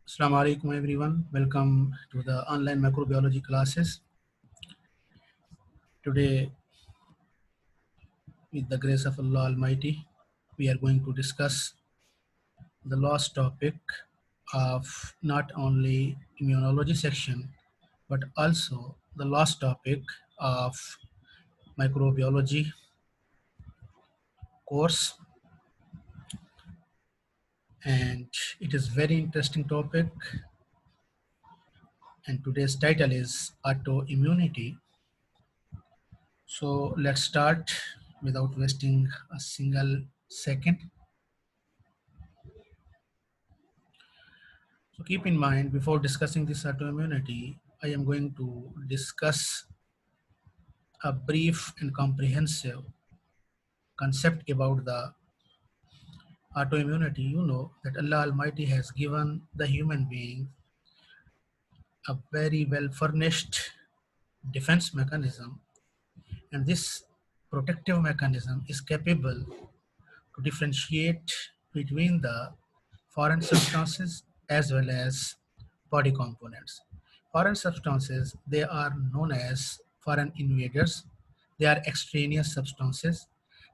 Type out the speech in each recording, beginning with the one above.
Assalamu alaikum everyone. Welcome to the online microbiology classes. Today, with the grace of Allah Almighty, we are going to discuss the last topic of not only immunology section, but also the last topic of microbiology course. And it is very interesting topic. And today's title is autoimmunity. So let's start without wasting a single second. So keep in mind, before discussing this autoimmunity, I am going to discuss a brief and comprehensive concept about the autoimmunity. You know that Allah Almighty has given the human being a very well furnished defense mechanism, and this protective mechanism is capable to differentiate between the foreign substances as well as body components. Foreign substances, they are known as foreign invaders. They are extraneous substances.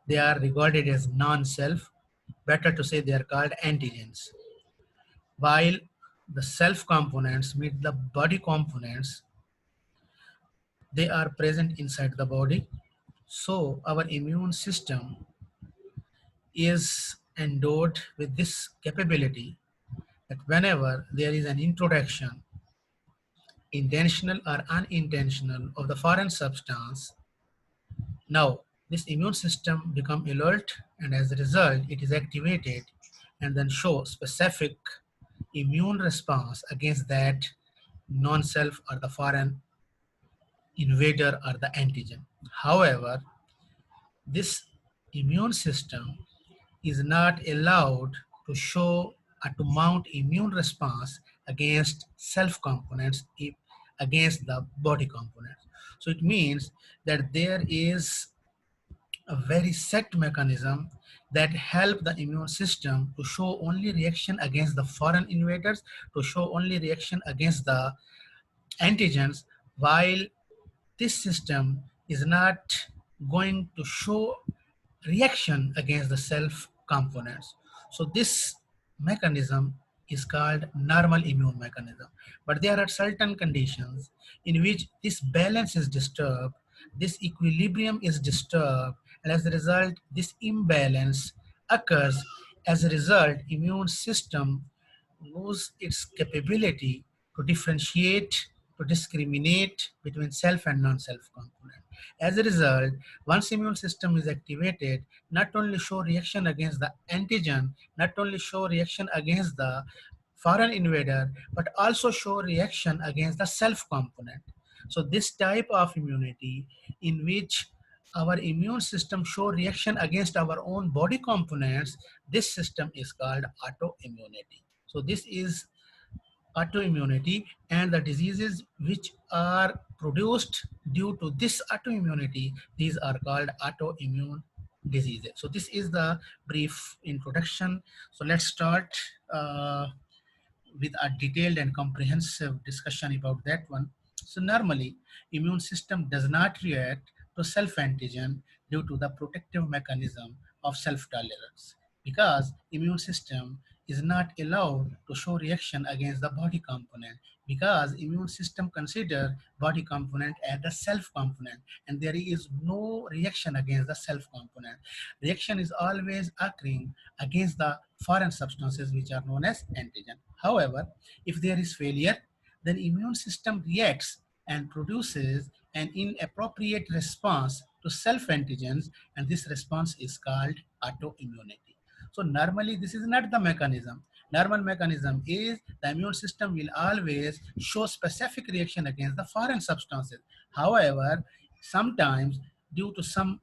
They are regarded as non-self. Better to say they are called antigens. While the self components meet the body components, they are present inside the body. So our immune system is endowed with this capability that whenever there is an introduction, intentional or unintentional, of the foreign substance, now this immune system become alert, and as a result it is activated and then show specific immune response against that non-self or the foreign invader or the antigen. However, this immune system is not allowed to show or to mount immune response against self components against the body components. So it means that there is a very set mechanism that help the immune system to show only reaction against the foreign invaders, to show only reaction against the antigens, while this system is not going to show reaction against the self components. So this mechanism is called normal immune mechanism. But there are certain conditions in which this balance is disturbed, this equilibrium is disturbed, and as a result, this imbalance occurs. As a result, immune system lose its capability to differentiate, to discriminate between self and non-self component. As a result, once immune system is activated, not only show reaction against the antigen, not only show reaction against the foreign invader, but also show reaction against the self component. So this type of immunity in which our immune system show reaction against our own body components, this system is called autoimmunity. So this is autoimmunity, and the diseases which are produced due to this autoimmunity, these are called autoimmune diseases. So this is the brief introduction. So let's start with a detailed and comprehensive discussion about that one. So normally, immune system does not react to self-antigen due to the protective mechanism of self-tolerance, because immune system is not allowed to show reaction against the body component, because immune system consider body component as the self component, and there is no reaction against the self component. Reaction is always occurring against the foreign substances which are known as antigen. However, if there is failure, then immune system reacts and produces an inappropriate response to self antigens, and this response is called autoimmunity. So normally this is not the mechanism. Normal mechanism is the immune system will always show specific reaction against the foreign substances. However, sometimes due to some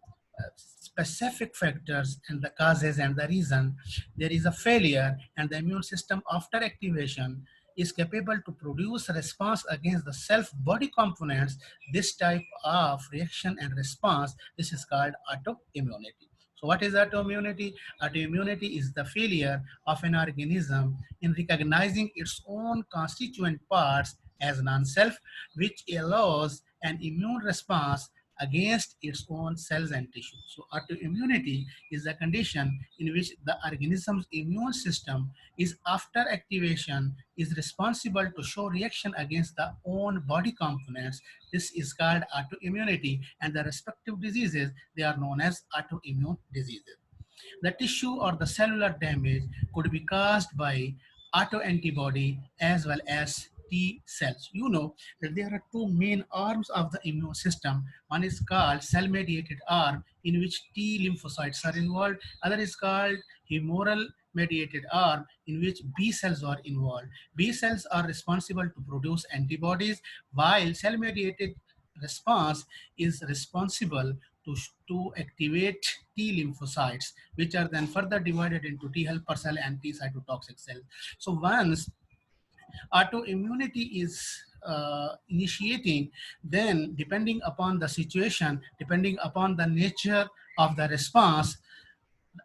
specific factors and the causes and the reason, there is a failure, and the immune system after activation is capable to produce a response against the self body components. This type of reaction and response, this is called autoimmunity. So what is autoimmunity? Autoimmunity is the failure of an organism in recognizing its own constituent parts as non-self, which allows an immune response against its own cells and tissue. So autoimmunity is a condition in which the organism's immune system is after activation is responsible to show reaction against the own body components. This is called autoimmunity, and the respective diseases, they are known as autoimmune diseases. The tissue or the cellular damage could be caused by autoantibody as well as T cells. You know that there are two main arms of the immune system. One is called cell-mediated arm, in which T lymphocytes are involved. Other is called humoral mediated arm, in which B cells are involved. B cells are responsible to produce antibodies, while cell-mediated response is responsible to activate T lymphocytes, which are then further divided into T helper cell and T cytotoxic cell. So once autoimmunity is initiating, then depending upon the situation, depending upon the nature of the response,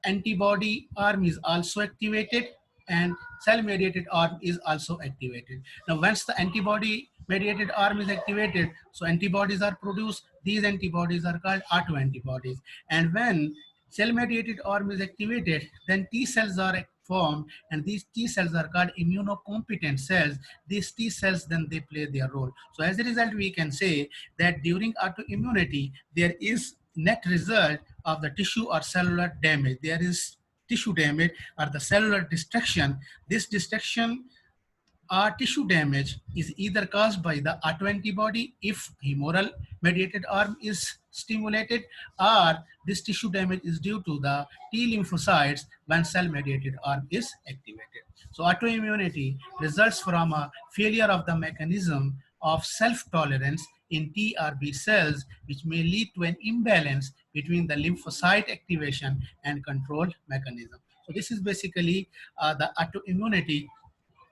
antibody arm is also activated and cell mediated arm is also activated. Now once the antibody mediated arm is activated, so antibodies are produced. These antibodies are called autoantibodies. And when cell mediated arm is activated, then T cells are formed, and these T cells are called immunocompetent cells. These T cells, then they play their role. So as a result, we can say that during autoimmunity, there is net result of the tissue or cellular damage. There is tissue damage or the cellular destruction. This destruction or tissue damage is either caused by the autoantibody if humoral mediated arm is stimulated, or this tissue damage is due to the T lymphocytes when cell mediated arm is activated. So autoimmunity results from a failure of the mechanism of self-tolerance in T or B cells, which may lead to an imbalance between the lymphocyte activation and control mechanism. So this is basically the autoimmunity.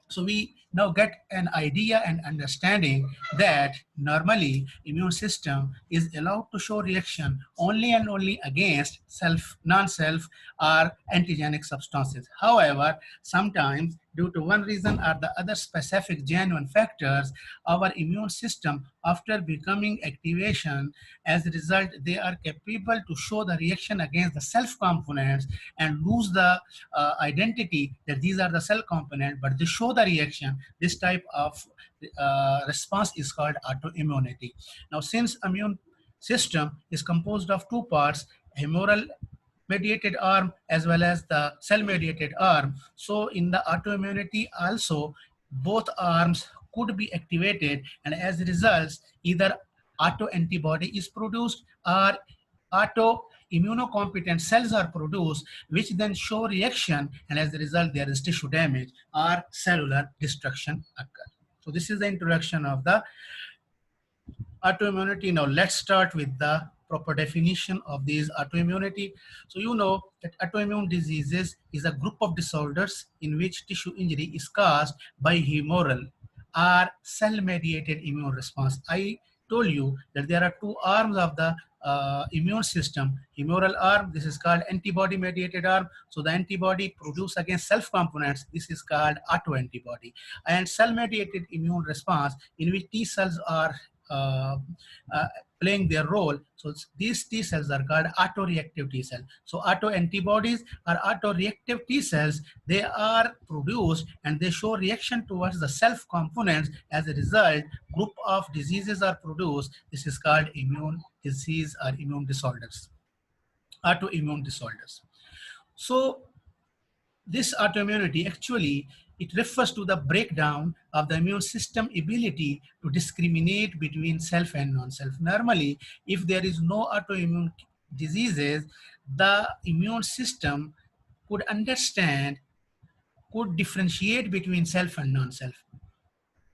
So we now get an idea and understanding that normally immune system is allowed to show reaction only and only against self, non-self or antigenic substances. However, sometimes due to one reason or the other specific genuine factors, our immune system after becoming activation, as a result, they are capable to show the reaction against the self components and lose the identity that these are the cell component, but they show the reaction. This type of response is called autoimmunity. Now, since immune system is composed of two parts, humoral mediated arm as well as the cell mediated arm, so in the autoimmunity also both arms could be activated, and as a result either autoantibody is produced or auto immunocompetent cells are produced, which then show reaction, and as a result there is tissue damage or cellular destruction occur. So this is the introduction of the autoimmunity. Now let's start with the proper definition of these autoimmunity. So you know that autoimmune diseases is a group of disorders in which tissue injury is caused by humoral or cell-mediated immune response. I told you that there are two arms of the immune system. Humoral arm, this is called antibody-mediated arm. So the antibody produced against self-components, this is called autoantibody. And cell-mediated immune response, in which T cells are uh, playing their role. So these T cells are called autoreactive T cells. So autoantibodies are autoreactive T cells. They are produced and they show reaction towards the self components. As a result, group of diseases are produced. This is called immune disease or immune disorders, autoimmune disorders. So this autoimmunity actually, it refers to the breakdown of the immune system ability to discriminate between self and non-self. Normally, if there is no autoimmune diseases, the immune system could understand, could differentiate between self and non-self.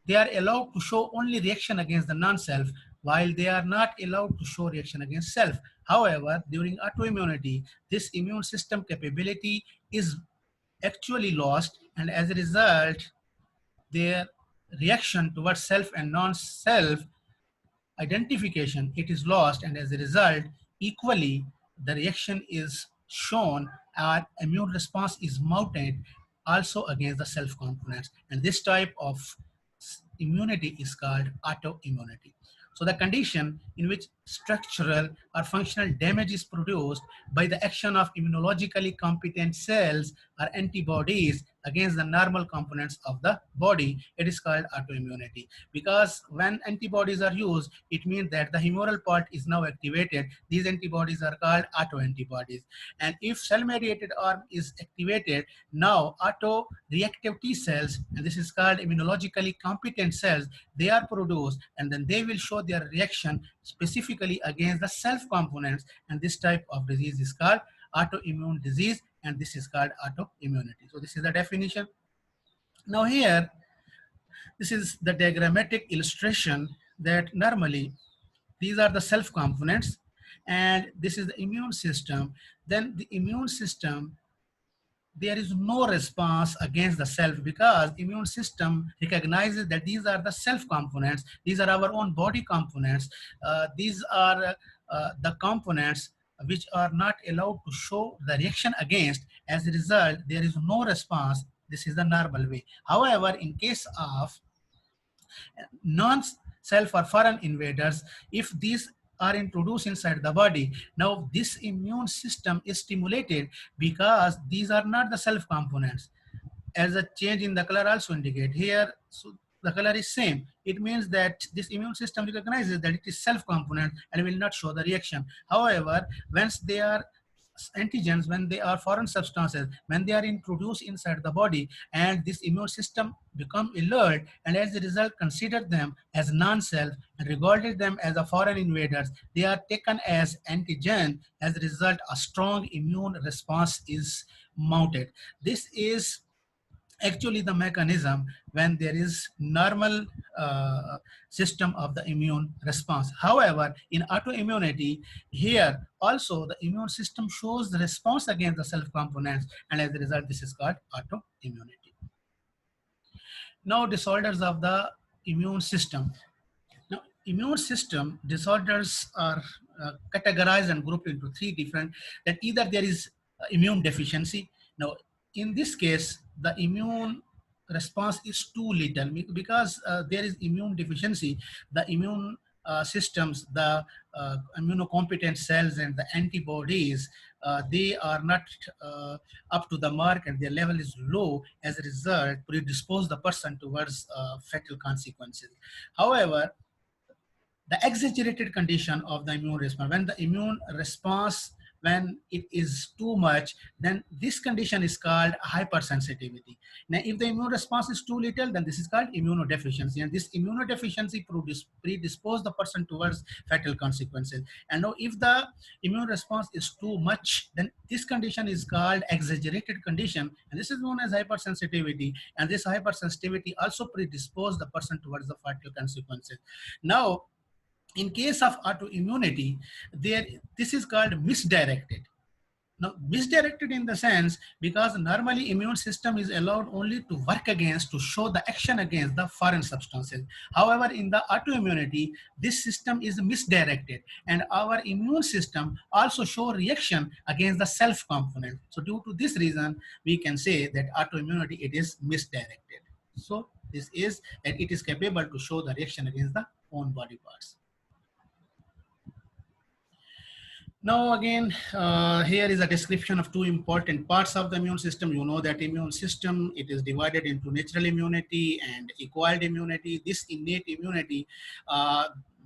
They are allowed to show only reaction against the non-self, while they are not allowed to show reaction against self. However, during autoimmunity, this immune system capability is actually lost, and as a result their reaction towards self and non-self identification, it is lost, and as a result equally the reaction is shown our immune response is mounted also against the self components. And this type of immunity is called autoimmunity. So the condition in which structural or functional damage is produced by the action of immunologically competent cells or antibodies against the normal components of the body, it is called autoimmunity. Because when antibodies are used, it means that the humoral part is now activated. These antibodies are called autoantibodies. And if cell-mediated arm is activated, now auto-reactive T cells, and this is called immunologically competent cells, they are produced, and then they will show their reaction specifically against the self components, and this type of disease is called autoimmune disease, and this is called autoimmunity. So this is the definition. Now here, this is the diagrammatic illustration that normally these are the self components, and this is the immune system. Then the immune system, there is no response against the self, because immune system recognizes that these are the self components, these are our own body components, these are the components which are not allowed to show the reaction against. As a result, there is no response. This is the normal way. However, in case of non-self or foreign invaders, if these are introduced inside the body, now this immune system is stimulated, because these are not the self components. As a change in the color also indicate here, so the color is same. It means that this immune system recognizes that it is self component and will not show the reaction. However, once they are antigens, when they are foreign substances, when they are introduced inside the body, and this immune system become alert, and as a result consider them as non-self and regarded them as a foreign invaders, they are taken as antigen. As a result, a strong immune response is mounted. This is actually the mechanism when there is normal system of the immune response. However, in autoimmunity, here also the immune system shows the response against the self components, and as a result, this is called autoimmunity. Now, disorders of the immune system. Now, immune system disorders are categorized and grouped into three different, that either there is immune deficiency. Now, in this case, the immune response is too little, because there is immune deficiency. The immune systems, the immunocompetent cells and the antibodies, they are not up to the mark, and their level is low. As a result, predispose the person towards fatal consequences. However, the exaggerated condition of the immune response, when the immune response, when it is too much, then this condition is called hypersensitivity. Now, if the immune response is too little, then this is called immunodeficiency, and this immunodeficiency predispose the person towards fatal consequences. And now, if the immune response is too much, then this condition is called exaggerated condition, and this is known as hypersensitivity, and this hypersensitivity also predispose the person towards the fatal consequences. Now, in case of autoimmunity, this is called misdirected. Now, misdirected in the sense, because normally immune system is allowed only to work against, to show the action against the foreign substances. However, in the autoimmunity, this system is misdirected, and our immune system also show reaction against the self component. So due to this reason, we can say that autoimmunity, it is misdirected. So this is that it is capable to show the reaction against the own body parts. Now again, here is a description of two important parts of the immune system. You know that immune system, it is divided into natural immunity and acquired immunity. This innate immunity,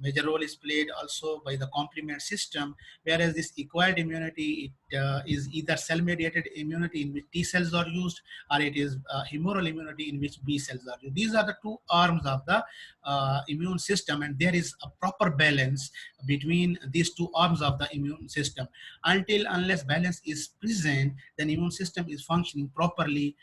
major role is played also by the complement system, whereas this acquired immunity, it is either cell-mediated immunity in which T cells are used, or it is humoral immunity in which B cells are used. These are the two arms of the immune system, and there is a proper balance between these two arms of the immune system. Unless balance is present, then immune system is functioning properly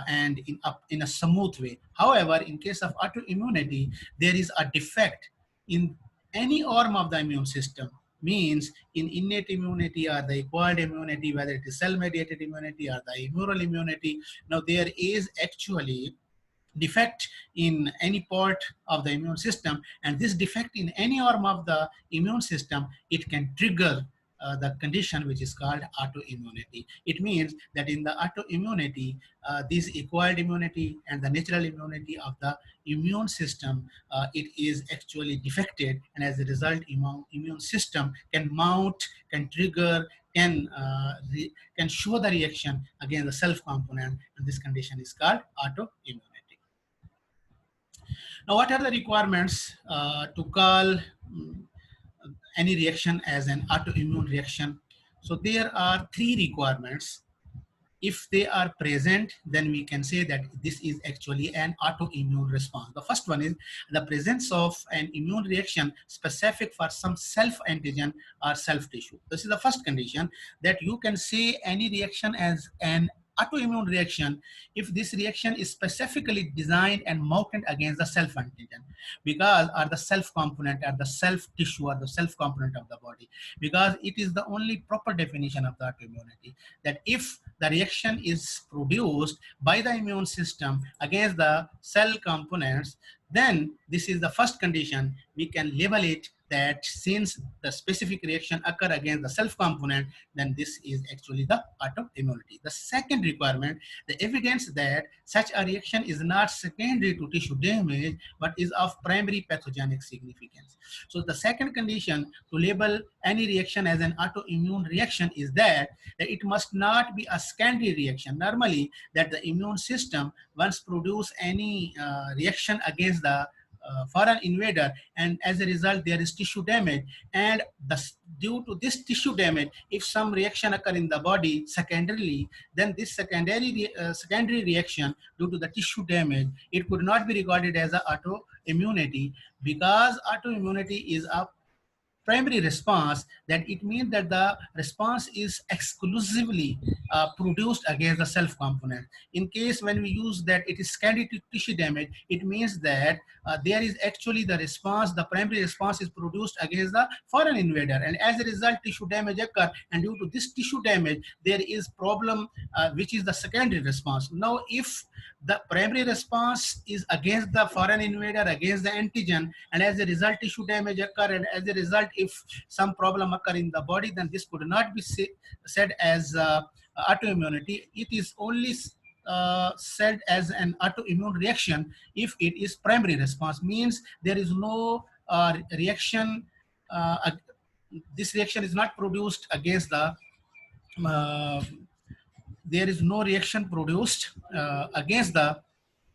and in a smooth way. However, in case of autoimmunity, there is a defect in any arm of the immune system, means in innate immunity or the acquired immunity, whether it is cell-mediated immunity or the humoral immunity. Now, there is actually defect in any part of the immune system, and this defect in any arm of the immune system, it can trigger the condition which is called autoimmunity. It means that in the autoimmunity, this acquired immunity and the natural immunity of the immune system, it is actually defected, and as a result, immune system can mount, can trigger, can show the reaction against the self component, and this condition is called autoimmunity. Now, what are the requirements to call any reaction as an autoimmune reaction? So there are three requirements. If they are present, then we can say that this is actually an autoimmune response. The first one is the presence of an immune reaction specific for some self-antigen or self-tissue. This is the first condition, that you can say any reaction as an autoimmune reaction if this reaction is specifically designed and mounted against the self-antigen, because or the self component or the self tissue or the self component of the body, because it is the only proper definition of the autoimmunity, that if the reaction is produced by the immune system against the cell components, then this is the first condition. We can label it that since the specific reaction occur against the self component, then this is actually the autoimmunity. The second requirement, the evidence that such a reaction is not secondary to tissue damage, but is of primary pathogenic significance. So the second condition to label any reaction as an autoimmune reaction is that it must not be a secondary reaction. Normally, that the immune system once produce any reaction against the foreign invader, and as a result there is tissue damage, and due to this tissue damage, if some reaction occur in the body secondarily, then this secondary reaction due to the tissue damage, it could not be regarded as an autoimmunity, because autoimmunity is a primary response, that it means that the response is exclusively produced against the self component. In case when we use that it is secondary tissue damage, it means that there is actually the response, the primary response is produced against the foreign invader, and as a result tissue damage occur, and due to this tissue damage there is problem which is the secondary response. Now if the primary response is against the foreign invader, against the antigen, and as a result tissue damage occur, and as a result if some problem occur in the body, then this could not be said as autoimmunity. It is only said as an autoimmune reaction if it is primary response, means there is no reaction, this reaction is not produced against the there is no reaction produced against the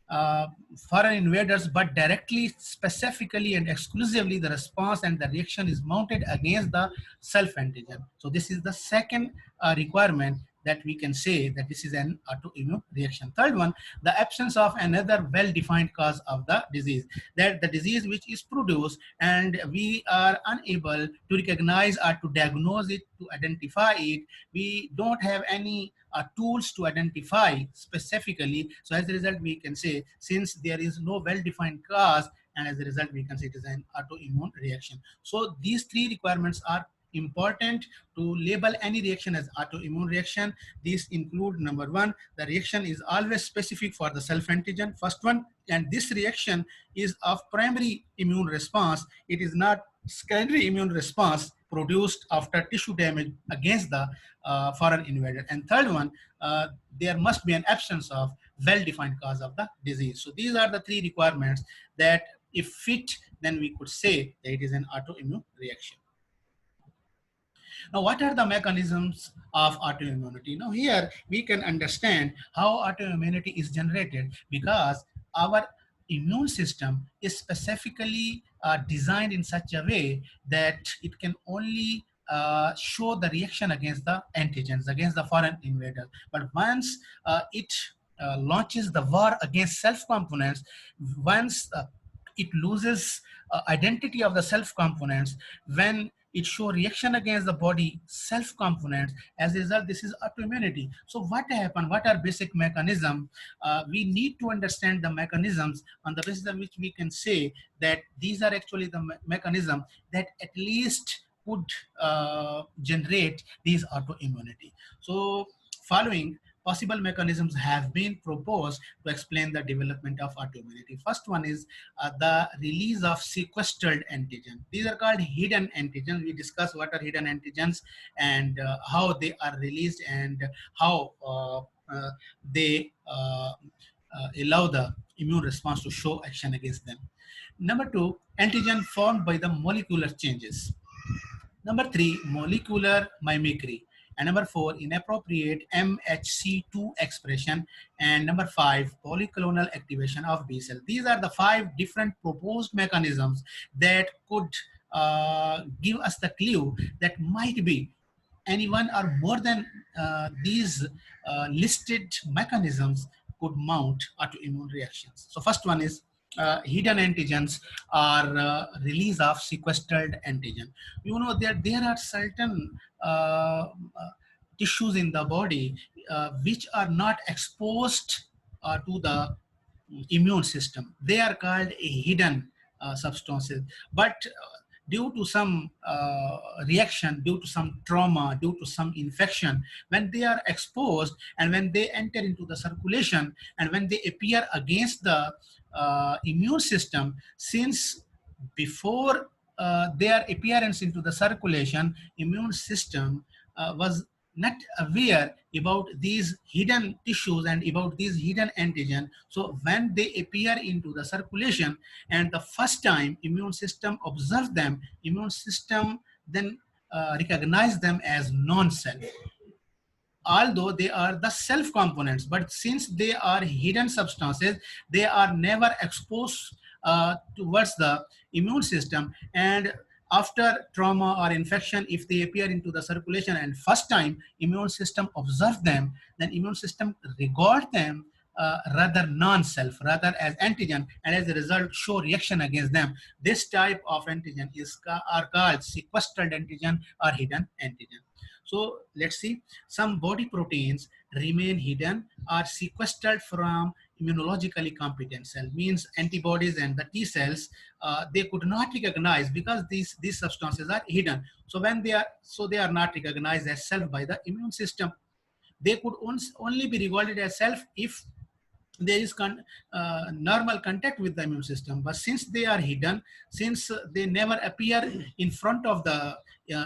uh, foreign invaders, but directly, specifically, and exclusively the response and the reaction is mounted against the self-antigen. So this is the second requirement, that we can say that this is an autoimmune reaction. Third one, the absence of another well-defined cause of the disease, that the disease which is produced and we are unable to recognize or to diagnose it, to identify it. We don't have any tools to identify specifically. So as a result, we can say, since there is no well-defined cause, and as a result, we can say it is an autoimmune reaction. So these three requirements are important to label any reaction as autoimmune reaction. These include: number one, the reaction is always specific for the self-antigen, first one, and this reaction is of primary immune response. It is not secondary immune response produced after tissue damage against the foreign invader. And third one, there must be an absence of well-defined cause of the disease. So these are the three requirements that if fit, then we could say that it is an autoimmune reaction. Now, what are the mechanisms of autoimmunity? Now, here we can understand how autoimmunity is generated, because our immune system is specifically designed in such a way that it can only show the reaction against the antigens, against the foreign invader. But once it launches the war against self components, once it loses identity of the self components, when it show reaction against the body self components, as a result this is autoimmunity. So what happened, what are basic mechanisms? We need to understand the mechanisms, on the basis of which we can say that these are actually the mechanism that at least could generate these autoimmunity. So following possible mechanisms have been proposed to explain the development of autoimmunity. First one is the release of sequestered antigen. These are called hidden antigens. We discuss what are hidden antigens and how they are released and how they allow the immune response to show action against them. Number two, antigen formed by the molecular changes. Number three, molecular mimicry. And number four, inappropriate MHC2 expression. And number five, polyclonal activation of B cell. These are the five different proposed mechanisms that could give us the clue that might be any one or more than these listed mechanisms could mount autoimmune reactions. So first one is hidden antigens are release of sequestered antigen. You know that there are certain tissues in the body which are not exposed to the immune system. They are called a hidden substances, but due to some reaction, due to some trauma, due to some infection, when they are exposed and when they enter into the circulation and when they appear against the immune system, since before their appearance into the circulation, immune system was not aware about these hidden tissues and about these hidden antigen. So when they appear into the circulation and the first time immune system observes them, immune system then recognize them as non-self, although they are the self components, but since they are hidden substances, they are never exposed towards the immune system. And after trauma or infection, if they appear into the circulation and first time immune system observe them, then immune system regard them rather non-self, rather as antigen, and as a result show reaction against them. This type of antigen are called sequestered antigen or hidden antigen. So let's see, some body proteins remain hidden or sequestered from immunologically competent cell, means antibodies and the T cells, they could not recognize because these substances are hidden. So when they are not recognized as self by the immune system. They could only be regarded as self if there is normal contact with the immune system, but since they are hidden, since they never appear in front of the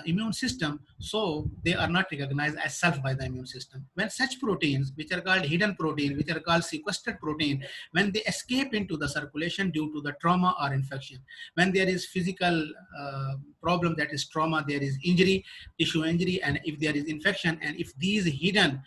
immune system, so they are not recognized as self by the immune system. When such proteins, which are called hidden protein, which are called sequestered protein, when they escape into the circulation due to the trauma or infection, when there is physical problem, that is trauma, there is injury, tissue injury, and if there is infection, and if these hidden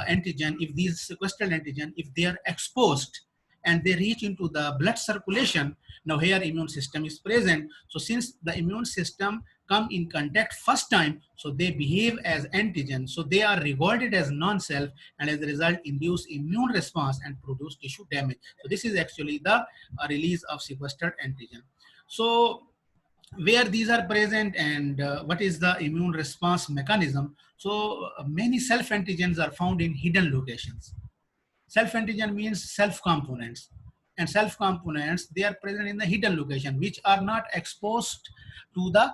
antigen, if these sequestered antigen, if they are exposed and they reach into the blood circulation, now here immune system is present. So since the immune system come in contact first time, so they behave as antigen. So they are regarded as non-self and as a result induce immune response and produce tissue damage. So this is actually the release of sequestered antigen. So where these are present and what is the immune response mechanism. So many self antigens are found in hidden locations. Self antigen means self components, and self components, they are present in the hidden location which are not exposed to the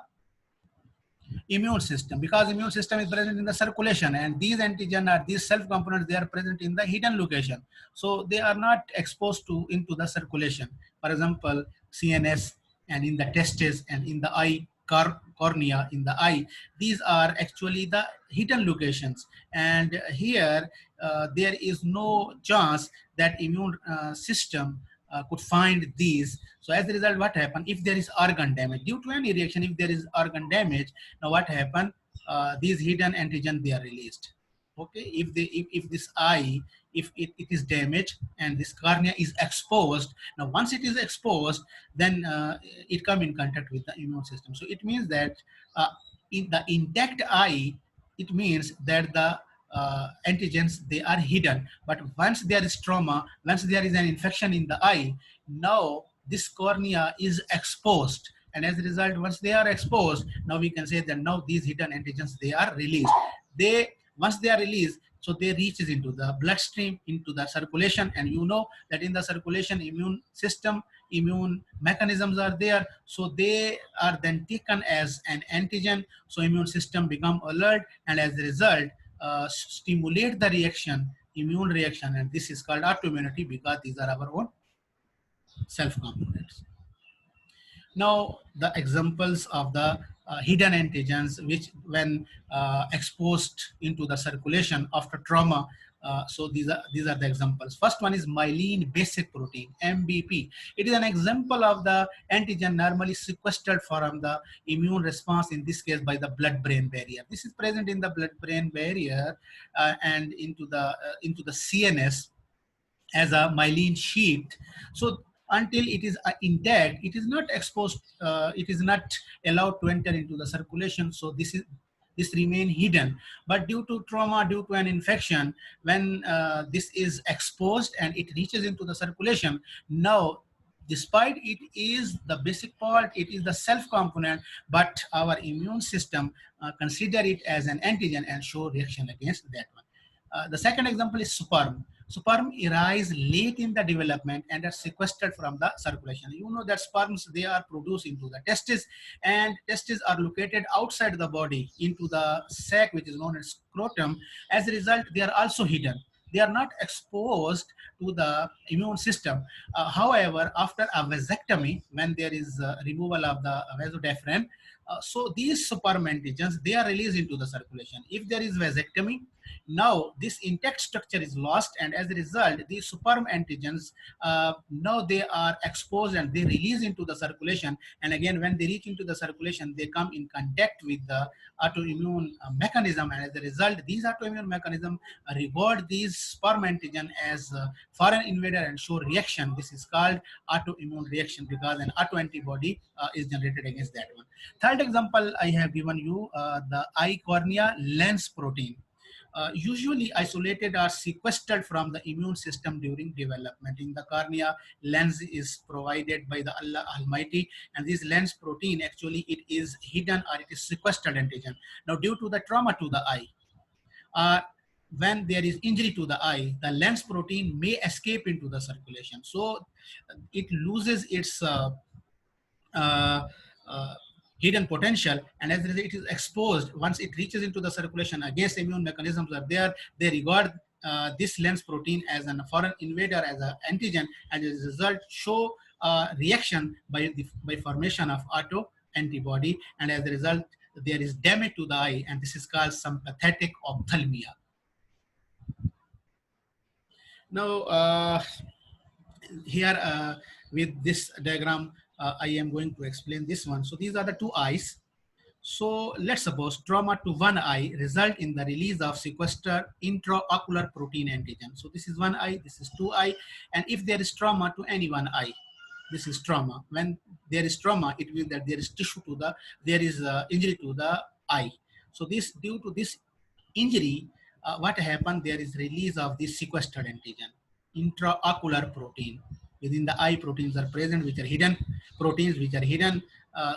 immune system, because immune system is present in the circulation, and these antigen are these self components, they are present in the hidden location, so they are not exposed to into the circulation. For example, CNS and in the testes and in the eye, cornea in the eye, these are actually the hidden locations, and here there is no chance that immune system could find these. So as a result, what happen if there is organ damage due to any reaction? If there is organ damage, now what happen? These hidden antigen, they are released. Okay, if this eye, if it is damaged and this cornea is exposed, now once it is exposed, then it come in contact with the immune system. So it means that in the intact eye, it means that the antigens, they are hidden, but once there is trauma, once there is an infection in the eye, now this cornea is exposed, and as a result, once they are exposed, now we can say that now these hidden antigens, they are released. They once they are released, so they reaches into the bloodstream, into the circulation, and you know that in the circulation, immune system, immune mechanisms are there, so they are then taken as an antigen, so immune system become alert, and as a result stimulate the reaction immune reaction, and this is called autoimmunity because these are our own self components. Now, the examples of the hidden antigens, which when exposed into the circulation after trauma, so these are the examples. First one is myelin basic protein, MBP. It is an example of the antigen normally sequestered from the immune response, in this case by the blood-brain barrier. This is present in the blood-brain barrier and into the CNS as a myelin sheath. So until it is intact, it is not exposed, it is not allowed to enter into the circulation. So this remain hidden. But due to trauma, due to an infection, when this is exposed and it reaches into the circulation, now despite it is the basic part, it is the self component, but our immune system consider it as an antigen and show reaction against that one. The second example is sperm. Sperm arise late in the development and are sequestered from the circulation. You know that sperms, they are produced into the testes, and testes are located outside the body into the sac which is known as scrotum. As a result, they are also hidden. They are not exposed to the immune system. However, after a vasectomy, when there is removal of the vasodiaphragm, so these sperm antigens, they are released into the circulation. If there is vasectomy, now this intact structure is lost, and as a result, these sperm antigens, now they are exposed and they release into the circulation. And again, when they reach into the circulation, they come in contact with the autoimmune mechanism, and as a result, these autoimmune mechanism regard these sperm antigen as foreign invader and show reaction. This is called autoimmune reaction because an autoantibody is generated against that one. Third example I have given you, the eye cornea lens protein. Usually isolated or sequestered from the immune system during development. In the cornea, lens is provided by the Allah Almighty, and this lens protein, actually it is hidden or it is sequestered antigen. Now, due to the trauma to the eye, when there is injury to the eye, the lens protein may escape into the circulation. So it loses its uh, hidden potential, and as a result, it is exposed. Once it reaches into the circulation, against immune mechanisms are there, they regard this lens protein as a foreign invader, as an antigen, and as a result show reaction by formation of auto antibody, and as a result there is damage to the eye, and this is called sympathetic ophthalmia. Now here with this diagram, I am going to explain this one. So these are the two eyes. So let's suppose trauma to one eye result in the release of sequestered intraocular protein antigen. So this is one eye, this is two eye, and if there is trauma to any one eye, this is trauma. When there is trauma, it means that there is tissue to the, there is injury to the eye. So this, due to this injury, what happened? There is release of this sequestered antigen, intraocular protein. Within the eye, proteins are present, which are hidden proteins, which are hidden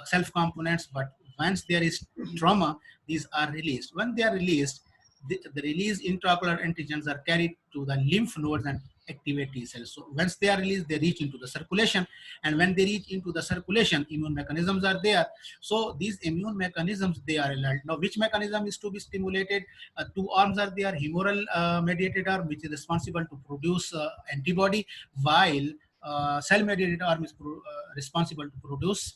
self components. But once there is trauma, these are released. When they are released, the released intraocular antigens are carried to the lymph nodes and activate T cells. So once they are released, they reach into the circulation, and when they reach into the circulation, immune mechanisms are there. So these immune mechanisms, they are alert. Now, which mechanism is to be stimulated? Two arms are there: humoral mediated arm, which is responsible to produce antibody, while cell mediated arm is responsible to produce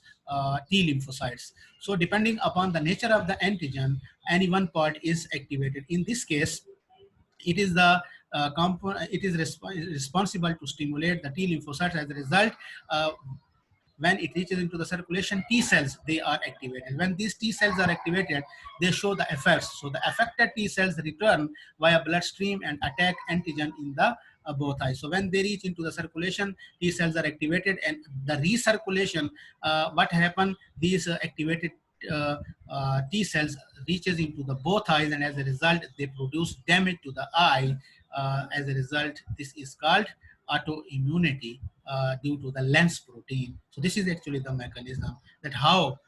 T lymphocytes. So depending upon the nature of the antigen, any one part is activated. In this case, it is the it is responsible to stimulate the T lymphocytes. As a result, when it reaches into the circulation, T cells, they are activated. When these T cells are activated, they show the effects. So the affected T cells return via bloodstream and attack antigen in the both eyes. So when they reach into the circulation, T cells are activated, and the recirculation, what happened? These activated T cells reaches into the both eyes, and as a result, they produce damage to the eye. As a result, this is called autoimmunity due to the lens protein. So this is actually the mechanism that how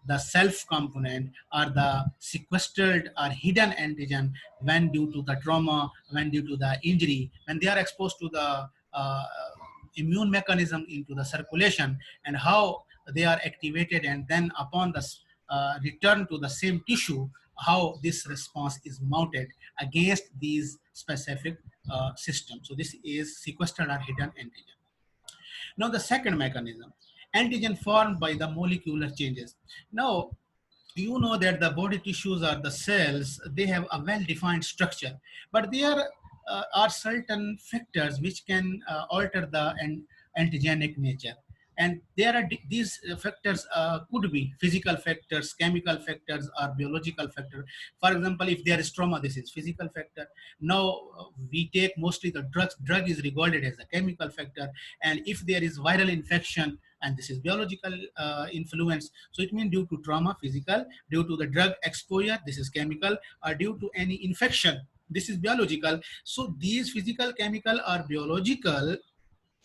the self component or the sequestered or hidden antigen, when due to the trauma, when due to the injury, when they are exposed to the immune mechanism into the circulation, and how they are activated, and then upon the return to the same tissue, how this response is mounted against these specific systems. So this is sequestered or hidden antigen. Now the second mechanism, antigen formed by the molecular changes. Now you know that the body tissues or the cells, they have a well-defined structure, but there are certain factors which can alter the antigenic nature. And there are these factors could be physical factors, chemical factors, or biological factor. For example, if there is trauma, this is physical factor. Now we take mostly the drugs. Drug is regarded as a chemical factor. And if there is viral infection, and this is biological influence, so it means due to trauma, physical; due to the drug exposure, this is chemical; or due to any infection, this is biological. So these physical, chemical, or biological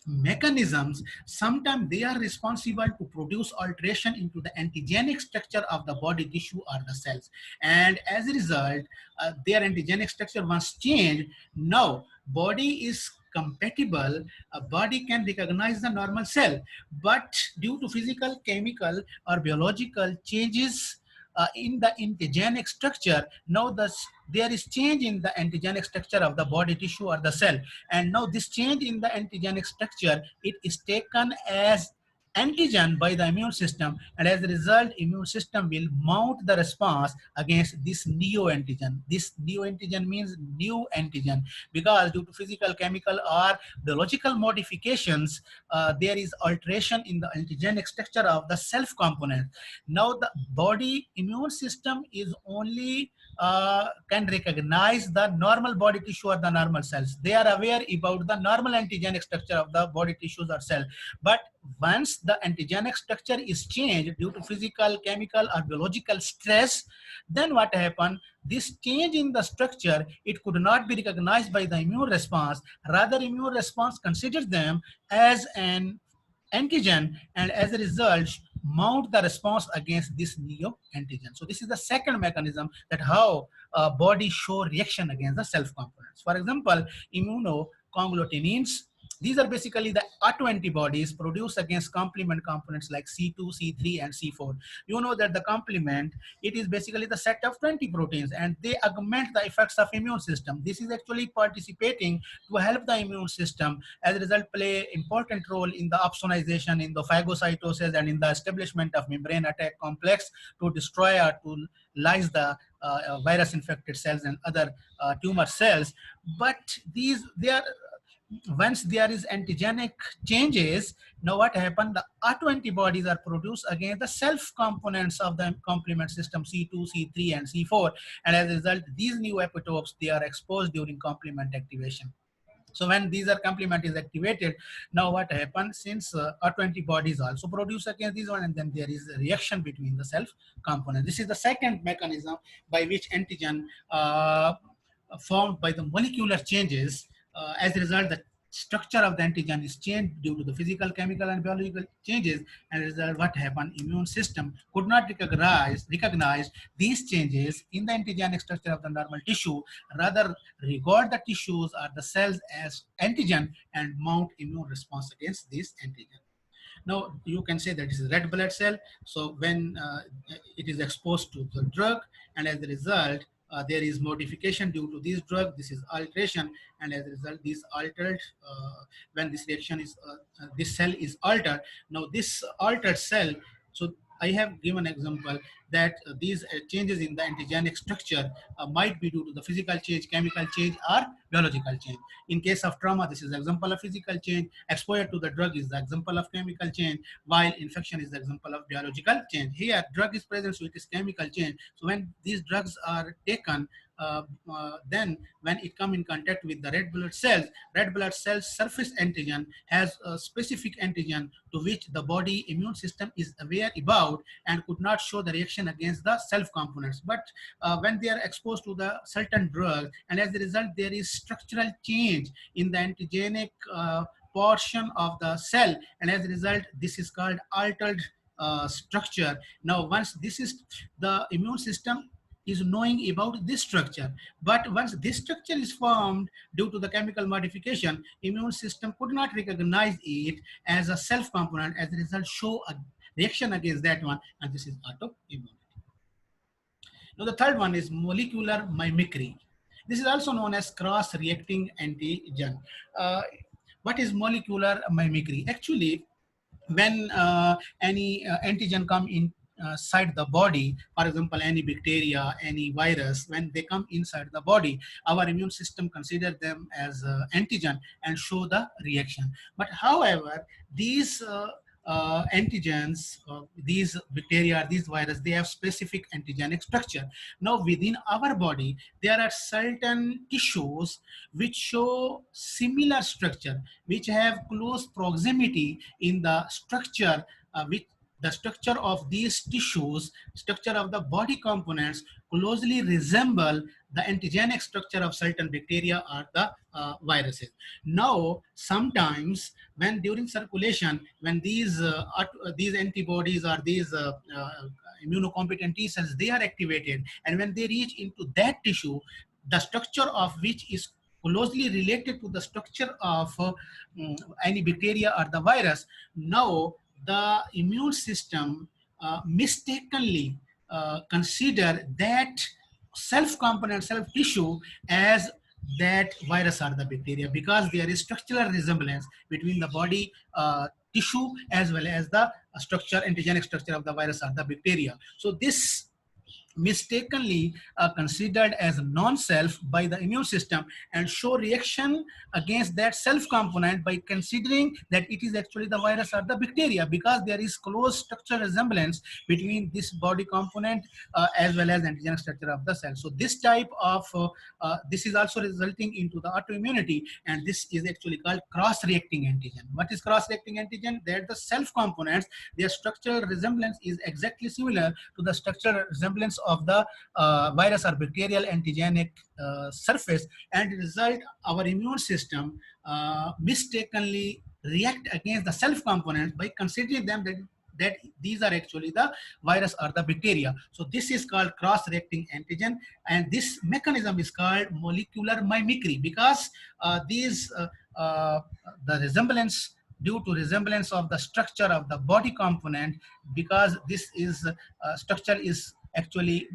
mechanisms, sometimes they are responsible to produce alteration into the antigenic structure of the body tissue or the cells. And as a result, their antigenic structure once changed, now body is compatible, a body can recognize the normal cell, but due to physical, chemical, or biological changes in the antigenic structure, now there is change in the antigenic structure of the body tissue or the cell. And now this change in the antigenic structure, it is taken as antigen by the immune system, and as a result, immune system will mount the response against this neoantigen. This neoantigen means new antigen, because due to physical, chemical, or biological modifications, there is alteration in the antigenic structure of the self component. Now the body immune system is only can recognize the normal body tissue or the normal cells. They are aware about the normal antigenic structure of the body tissues or cell. But once the antigenic structure is changed due to physical, chemical, or biological stress, then what happened? This change in the structure, it could not be recognized by the immune response. Rather, immune response considers them as an antigen, and as a result mount the response against this neoantigen. So this is the second mechanism that how body show reaction against the self components. For example, immunoconglotinins, these are basically the autoantibodies produced against complement components like C2, C3, and C4. You know that the complement, it is basically the set of 20 proteins, and they augment the effects of immune system. This is actually participating to help the immune system. As a result, play important role in the opsonization, in the phagocytosis, and in the establishment of membrane attack complex to destroy or to lyse the virus infected cells and other tumor cells. But they are, once there is antigenic changes, now what happened? The autoantibodies are produced against the self components of the complement system C2, C3, and C4. And as a result, these new epitopes, they are exposed during complement activation. So when these are complement is activated, now what happens? Since autoantibodies also produce against these one, and then there is a reaction between the self components. This is the second mechanism by which antigen formed by the molecular changes. As a result, the structure of the antigen is changed due to the physical, chemical, and biological changes. And as a result, what happened? Immune system could not recognize these changes in the antigenic structure of the normal tissue, rather regard the tissues or the cells as antigen and mount immune response against this antigen. Now you can say that this is red blood cell. So when it is exposed to the drug, and as a result, there is modification due to this drug. This is alteration, and as a result, this altered when this reaction is this cell is altered. Now this altered cell. So I have given example that these changes in the antigenic structure might be due to the physical change, chemical change, or biological change. In case of trauma, this is example of physical change. Exposure to the drug is the example of chemical change, while infection is the example of biological change. Here, drug is present, so it is chemical change. So when these drugs are taken, then when it come in contact with the red blood cells surface antigen has a specific antigen to which the body immune system is aware about and could not show the reaction against the self components. But when they are exposed to the certain drug, and as a result, there is structural change in the antigenic portion of the cell, and as a result, this is called altered structure. Now, once this is the immune system is knowing about this structure. But once this structure is formed due to the chemical modification, immune system could not recognize it as a self component. As a result, show a reaction against that one, and this is autoimmunity. Now, the third one is molecular mimicry. This is also known as cross-reacting antigen. Uh, what is molecular mimicry? Actually, when any antigen come inside the body, for example, any bacteria, any virus, when they come inside the body, our immune system consider them as antigen and show the reaction. But however, these antigens, these bacteria, these virus, they have specific antigenic structure. Now, within our body, there are certain tissues which show similar structure, which have close proximity in the structure, which the structure of these tissues, structure of the body components closely resemble the antigenic structure of certain bacteria or the viruses. Now, sometimes when during circulation, when these antibodies or these immunocompetent T cells, they are activated, and when they reach into that tissue, the structure of which is closely related to the structure of any bacteria or the virus, now the immune system mistakenly consider that self component, self tissue as that virus or the bacteria, because there is structural resemblance between the body tissue as well as the structure, antigenic structure of the virus or the bacteria. So this mistakenly considered as non-self by the immune system and show reaction against that self component by considering that it is actually the virus or the bacteria, because there is close structural resemblance between this body component as well as antigenic structure of the cell. So this type of this is also resulting into the autoimmunity, and this is actually called cross-reacting antigen. What is cross-reacting antigen? That the self components, their structural resemblance is exactly similar to the structural resemblance of the virus or bacterial antigenic surface, and result our immune system mistakenly react against the self components by considering them that these are actually the virus or the bacteria. So this is called cross-reacting antigen, and this mechanism is called molecular mimicry, because these the resemblance, due to resemblance of the structure of the body component, because this is structure is actually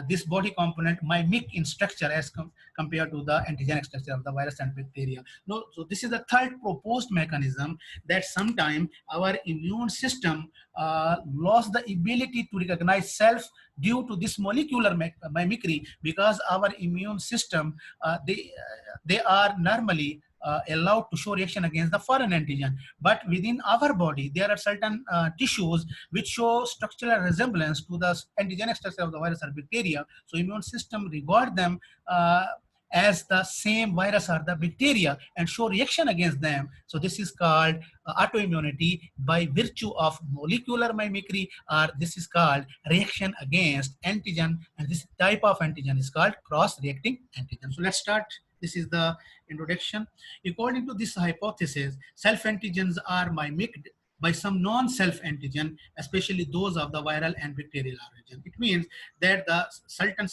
this body component mimic in structure as compared to the antigenic structure of the virus and bacteria. No, so this is the third proposed mechanism, that sometime our immune system lost the ability to recognize self due to this molecular mimicry, because our immune system they are normally allowed to show reaction against the foreign antigen. But within our body, there are certain tissues which show structural resemblance to the antigenic structure of the virus or bacteria. So immune system regard them as the same virus or the bacteria and show reaction against them. So this is called autoimmunity by virtue of molecular mimicry, or this is called reaction against antigen, and this type of antigen is called cross-reacting antigen. So let's start. This is the introduction. According to this hypothesis, self-antigens are mimicked by some non-self antigen, especially those of the viral and bacterial origin. It means that the certain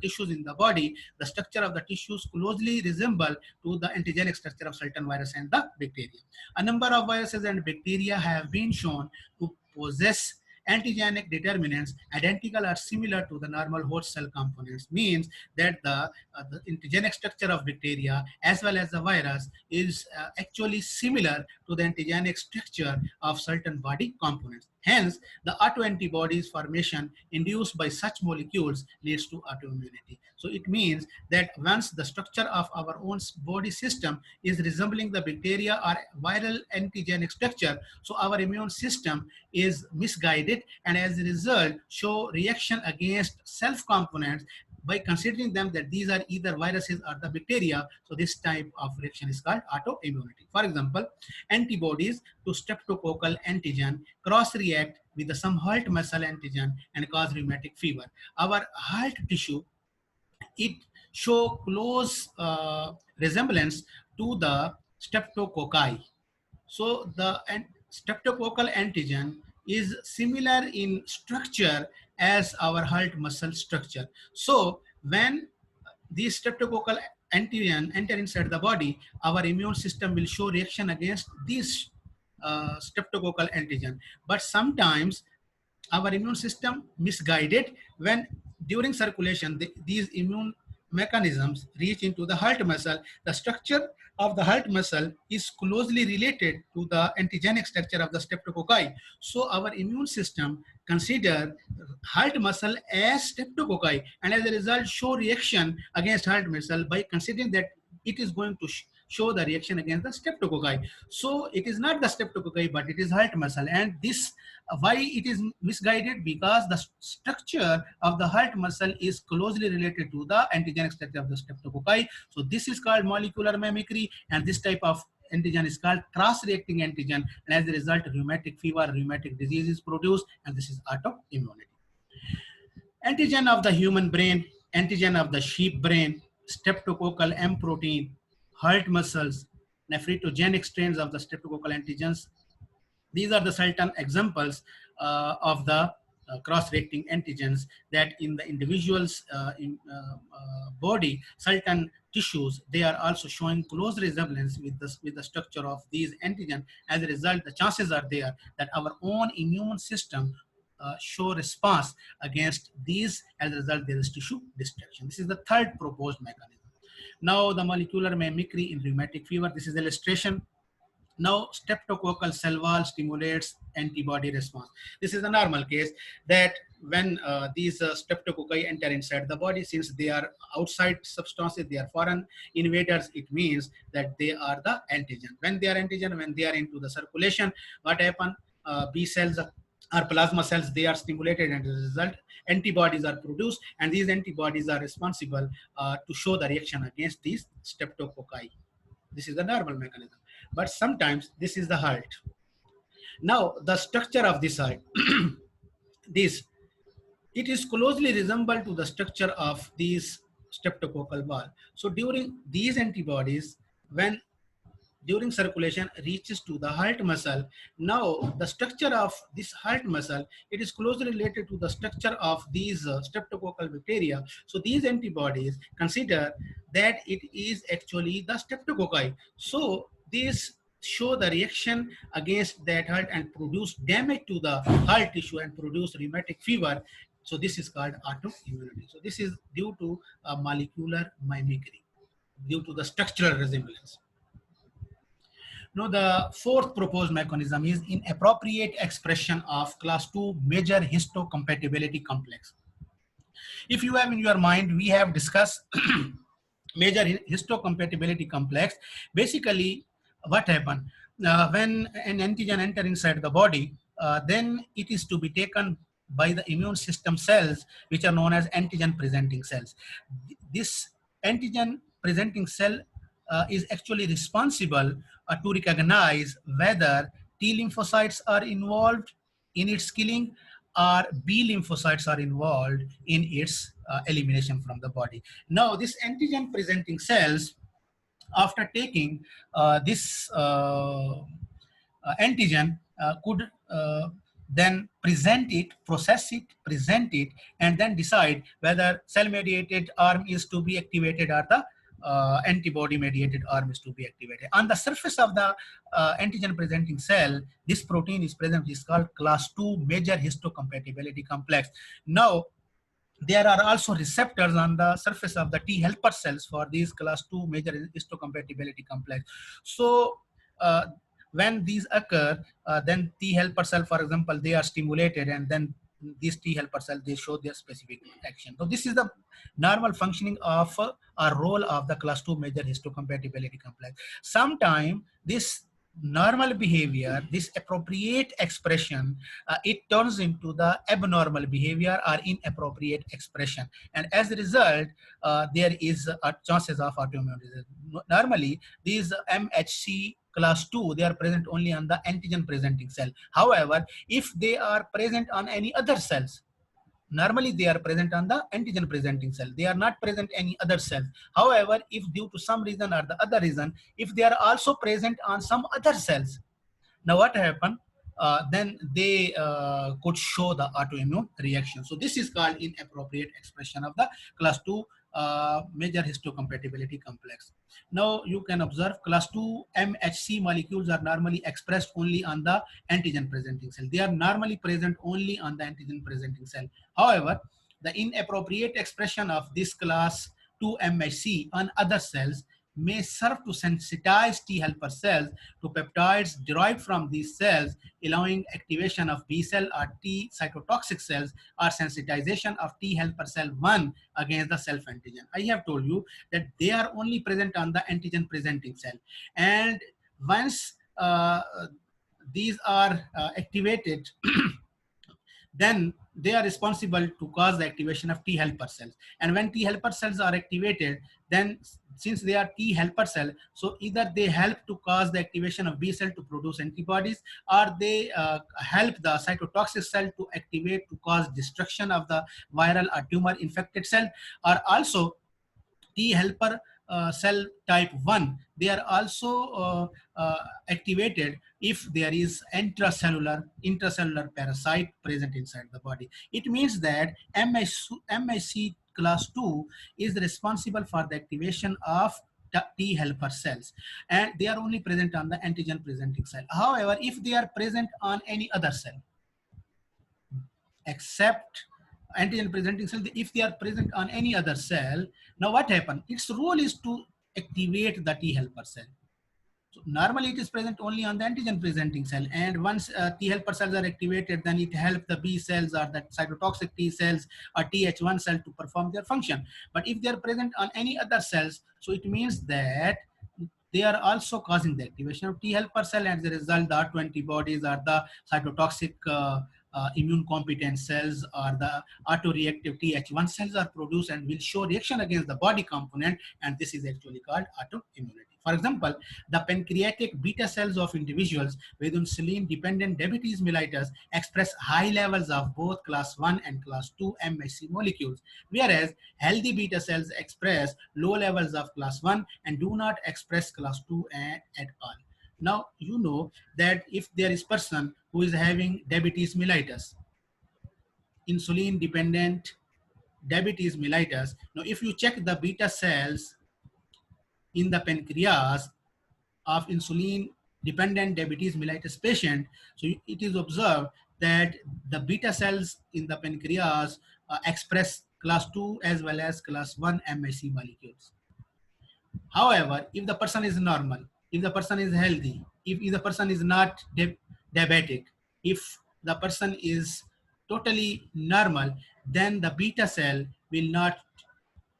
tissues in the body, the structure of the tissues closely resemble to the antigenic structure of certain virus and the bacteria. A number of viruses and bacteria have been shown to possess antigenic determinants identical or similar to the normal host cell components, means that the antigenic structure of bacteria as well as the virus is actually similar to the antigenic structure of certain body components. Hence, the autoantibodies formation induced by such molecules leads to autoimmunity. So it means that once the structure of our own body system is resembling the bacteria or viral antigenic structure, so our immune system is misguided and as a result show reaction against self components by considering them that these are either viruses or the bacteria. So this type of reaction is called autoimmunity. For example, antibodies to streptococcal antigen cross-react with some heart muscle antigen and cause rheumatic fever. Our heart tissue, it show close resemblance to the streptococci. So the streptococcal antigen is similar in structure as our heart muscle structure. So when these streptococcal antigen enter inside the body, our immune system will show reaction against these streptococcal antigen. But sometimes our immune system misguided when during circulation, these immune mechanisms reach into the heart muscle. The structure of the heart muscle is closely related to the antigenic structure of the streptococci. So our immune system consider heart muscle as streptococci, and as a result show reaction against heart muscle by considering that it is going to show the reaction against the streptococci. So it is not the streptococci, but it is heart muscle. And this why it is misguided, because the structure of the heart muscle is closely related to the antigenic structure of the streptococci. So this is called molecular mimicry, and this type of antigen is called cross-reacting antigen, and as a result rheumatic fever, rheumatic disease is produced, and this is autoimmunity. Antigen of the human brain, antigen of the sheep brain, streptococcal M protein, heart muscles, nephrogenic strains of the streptococcal antigens. These are the certain examples of the cross-reacting antigens that in the individual's body, certain tissues, they are also showing close resemblance with the structure of these antigens. As a result, the chances are there that our own immune system show response against these. As a result, there is tissue destruction. This is the third proposed mechanism. Now, the molecular mimicry in rheumatic fever. This is illustration. Now, streptococcal cell wall stimulates antibody response. This is a normal case that when these streptococci enter inside the body, since they are outside substances, they are foreign invaders, it means that they are the antigen. When they are antigen, when they are into the circulation, what happens? B cells or plasma cells, they are stimulated, and as a result, antibodies are produced, and these antibodies are responsible to show the reaction against these streptococci. This is the normal mechanism. But sometimes this is the heart. Now, the structure of this heart, it is closely resembled to the structure of these streptococcal wall. So during these antibodies, when during circulation reaches to the heart muscle, now the structure of this heart muscle, it is closely related to the structure of these streptococcal bacteria. So these antibodies consider that it is actually the streptococci. So these show the reaction against that heart and produce damage to the heart tissue and produce rheumatic fever. So this is called autoimmunity. So this is due to molecular mimicry, due to the structural resemblance. Now, the fourth proposed mechanism is inappropriate expression of class 2 major histocompatibility complex. If you have in your mind, we have discussed major histocompatibility complex. Basically, what happened? When an antigen enter inside the body, then it is to be taken by the immune system cells, which are known as antigen presenting cells. This antigen presenting cell is actually responsible to recognize whether T lymphocytes are involved in its killing or B lymphocytes are involved in its elimination from the body. Now, this antigen presenting cells, after taking this antigen, could then present it, process it, present it, and then decide whether cell-mediated arm is to be activated or the antibody-mediated arm is to be activated. On the surface of the antigen-presenting cell, this protein is present, is called class 2 major histocompatibility complex. Now, there are also receptors on the surface of the T helper cells for these class 2 major histocompatibility complex. So, when these occur, then T helper cell, for example, they are stimulated, and then these T helper cells, they show their specific action. So this is the normal functioning of a role of the class 2 major histocompatibility complex. Sometimes this normal behavior, this appropriate expression, it turns into the abnormal behavior or inappropriate expression. And as a result, there is chances of autoimmunity. Normally, these MHC class 2, they are present only on the antigen presenting cell. However, if they are present on any other cells, normally they are present on the antigen presenting cell. They are not present any other cell. However, if due to some reason or the other reason, if they are also present on some other cells, now what happened? Then they could show the autoimmune reaction. So this is called inappropriate expression of the class 2 major histocompatibility complex. Now you can observe class 2 MHC molecules are normally expressed only on the antigen presenting cell. They are normally present only on the antigen presenting cell. However, the inappropriate expression of this class 2 MHC on other cells may serve to sensitize T helper cells to peptides derived from these cells, allowing activation of B cell or T cytotoxic cells or sensitization of T helper cell 1 against the self antigen. I have told you that they are only present on the antigen presenting cell. And once these are activated, then they are responsible to cause the activation of T helper cells. And when T helper cells are activated, then since they are T helper cell, so either they help to cause the activation of B cell to produce antibodies, or they help the cytotoxic cell to activate to cause destruction of the viral or tumor infected cell, or also T helper cell type 1, they are also activated if there is intracellular parasite present inside the body. It means that MHC class 2 is responsible for the activation of T helper cells, and they are only present on the antigen presenting cell. However, if they are present on any other cell except antigen presenting cell, if they are present on any other cell, now what happens? Its role is to activate the T helper cell. So normally it is present only on the antigen presenting cell, and once T helper cells are activated, then it helps the B cells or the cytotoxic T cells or Th1 cell to perform their function. But if they are present on any other cells, so it means that they are also causing the activation of T helper cell, and as a result, the R2 antibodies or the cytotoxic immune competent cells or the autoreactive Th1 cells are produced and will show reaction against the body component, and this is actually called autoimmunity. For example, the pancreatic beta cells of individuals with insulin-dependent diabetes mellitus express high levels of both class 1 and class 2 MHC molecules, whereas healthy beta cells express low levels of class 1 and do not express class 2 at all. Now, you know that if there is person who is having diabetes mellitus, insulin-dependent diabetes mellitus, now if you check the beta cells in the pancreas of insulin-dependent diabetes mellitus patient, so it is observed that the beta cells in the pancreas express class 2 as well as class 1 MHC molecules. However, if the person is normal, if the person is healthy, if the person is not diabetic, if the person is totally normal, then the beta cell will not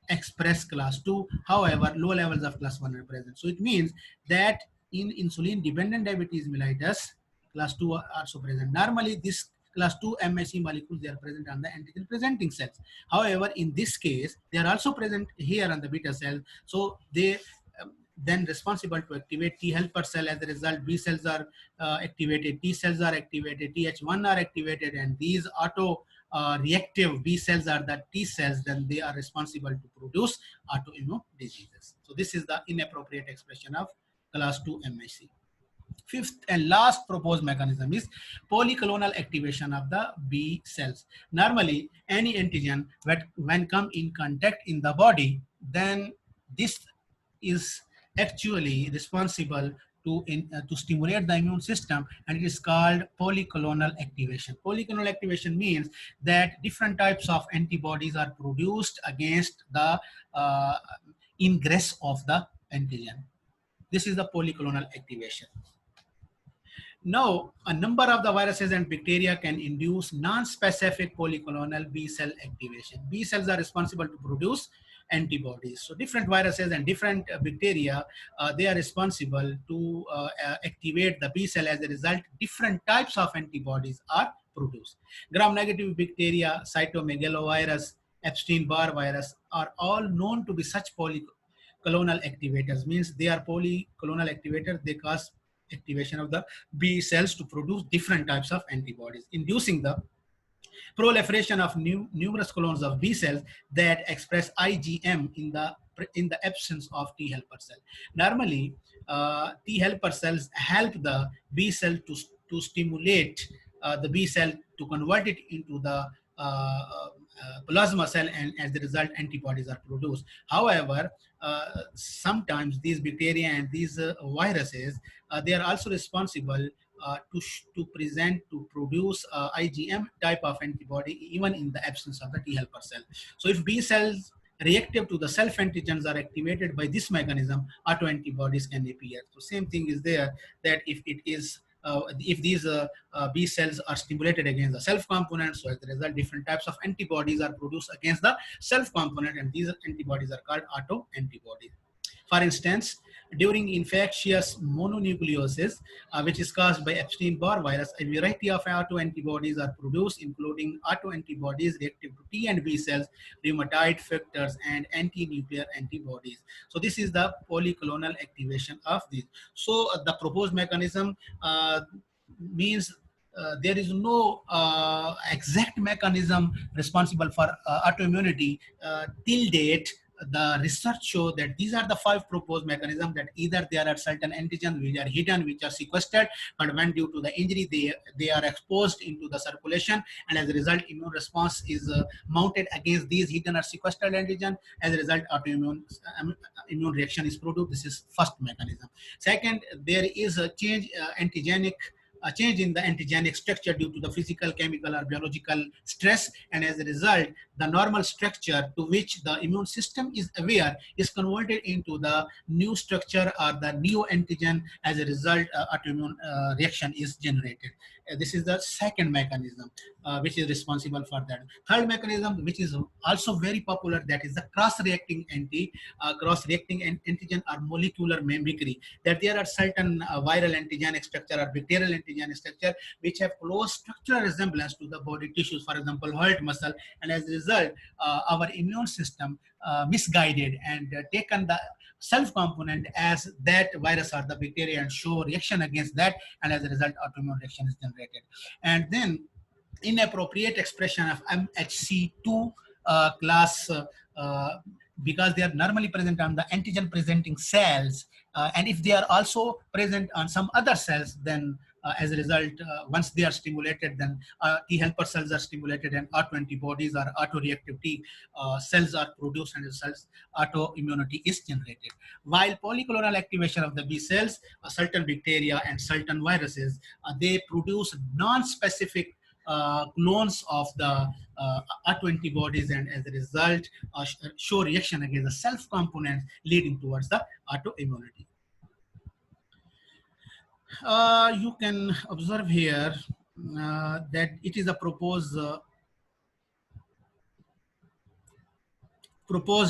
express class 2. However, low levels of class 1 are present. So it means that in insulin-dependent diabetes mellitus, class 2 are also present. Normally, this class 2 MHC molecules, they are present on the antigen presenting cells. However, in this case, they are also present here on the beta cell. So they then responsible to activate T helper cell. As a result, B cells are activated, T cells are activated, Th1 are activated, and these reactive B cells are the T cells, then they are responsible to produce autoimmune diseases. So this is the inappropriate expression of class 2 MHC. Fifth and last proposed mechanism is polyclonal activation of the B cells. Normally, any antigen when come in contact in the body, then this is actually responsible to stimulate the immune system, and it is called polyclonal activation. Polyclonal activation means that different types of antibodies are produced against the ingress of the antigen. This is the polyclonal activation. Now, a number of the viruses and bacteria can induce non-specific polyclonal B cell activation. B cells are responsible to produce antibodies. So different viruses and different bacteria, they are responsible to activate the B cell. As a result, different types of antibodies are produced. Gram-negative bacteria, cytomegalovirus, Epstein-Barr virus are all known to be such polyclonal activators. Means they are polyclonal activators. They cause activation of the B cells to produce different types of antibodies, inducing the proliferation of numerous clones of B cells that express IgM in the absence of T helper cell. Normally, T helper cells help the B cell to stimulate the B cell to convert it into the plasma cell, and as a result, antibodies are produced. However, sometimes these bacteria and these viruses, they are also responsible to present, to produce IgM type of antibody even in the absence of the T helper cell. So if B cells reactive to the self antigens are activated by this mechanism, autoantibodies can appear. So same thing is there, that if these B cells are stimulated against the self component, so as a result, different types of antibodies are produced against the self component, and these antibodies are called autoantibodies. For instance, during infectious mononucleosis, which is caused by Epstein-Barr virus, a variety of autoantibodies are produced, including autoantibodies reactive to T and B cells, rheumatoid factors, and anti-nuclear antibodies. So this is the polyclonal activation of these. So the proposed mechanism means there is no exact mechanism responsible for autoimmunity till date. The research show that these are the 5 proposed mechanisms, that either there are certain antigens which are hidden, which are sequestered, but when due to the injury they are exposed into the circulation, and as a result immune response is mounted against these hidden or sequestered antigen. As a result, autoimmune immune reaction is produced. This is first mechanism. Second, there is a change in the antigenic structure due to the physical, chemical, or biological stress, and as a result, the normal structure to which the immune system is aware is converted into the new structure or the new antigen. As a result, autoimmune reaction is generated. This is the second mechanism which is responsible for that. Third mechanism, which is also very popular, that is the cross-reacting antigen or molecular mimicry, that there are certain viral antigen structure or bacterial antigen structure which have close structural resemblance to the body tissues, for example, heart muscle, and as a result, our immune system misguided and taken the self component as that virus or the bacteria and show reaction against that, and as a result, autoimmune reaction is generated. And then inappropriate expression of MHC2 class because they are normally present on the antigen presenting cells, and if they are also present on some other cells, then as a result, once they are stimulated, then T helper cells are stimulated and autoantibodies or autoreactive T cells are produced, and cells autoimmunity is generated. While polyclonal activation of the B cells, certain bacteria and certain viruses, they produce non-specific clones of the autoantibodies, and as a result, show reaction against the self components, leading towards the autoimmunity. You can observe here that it is a proposed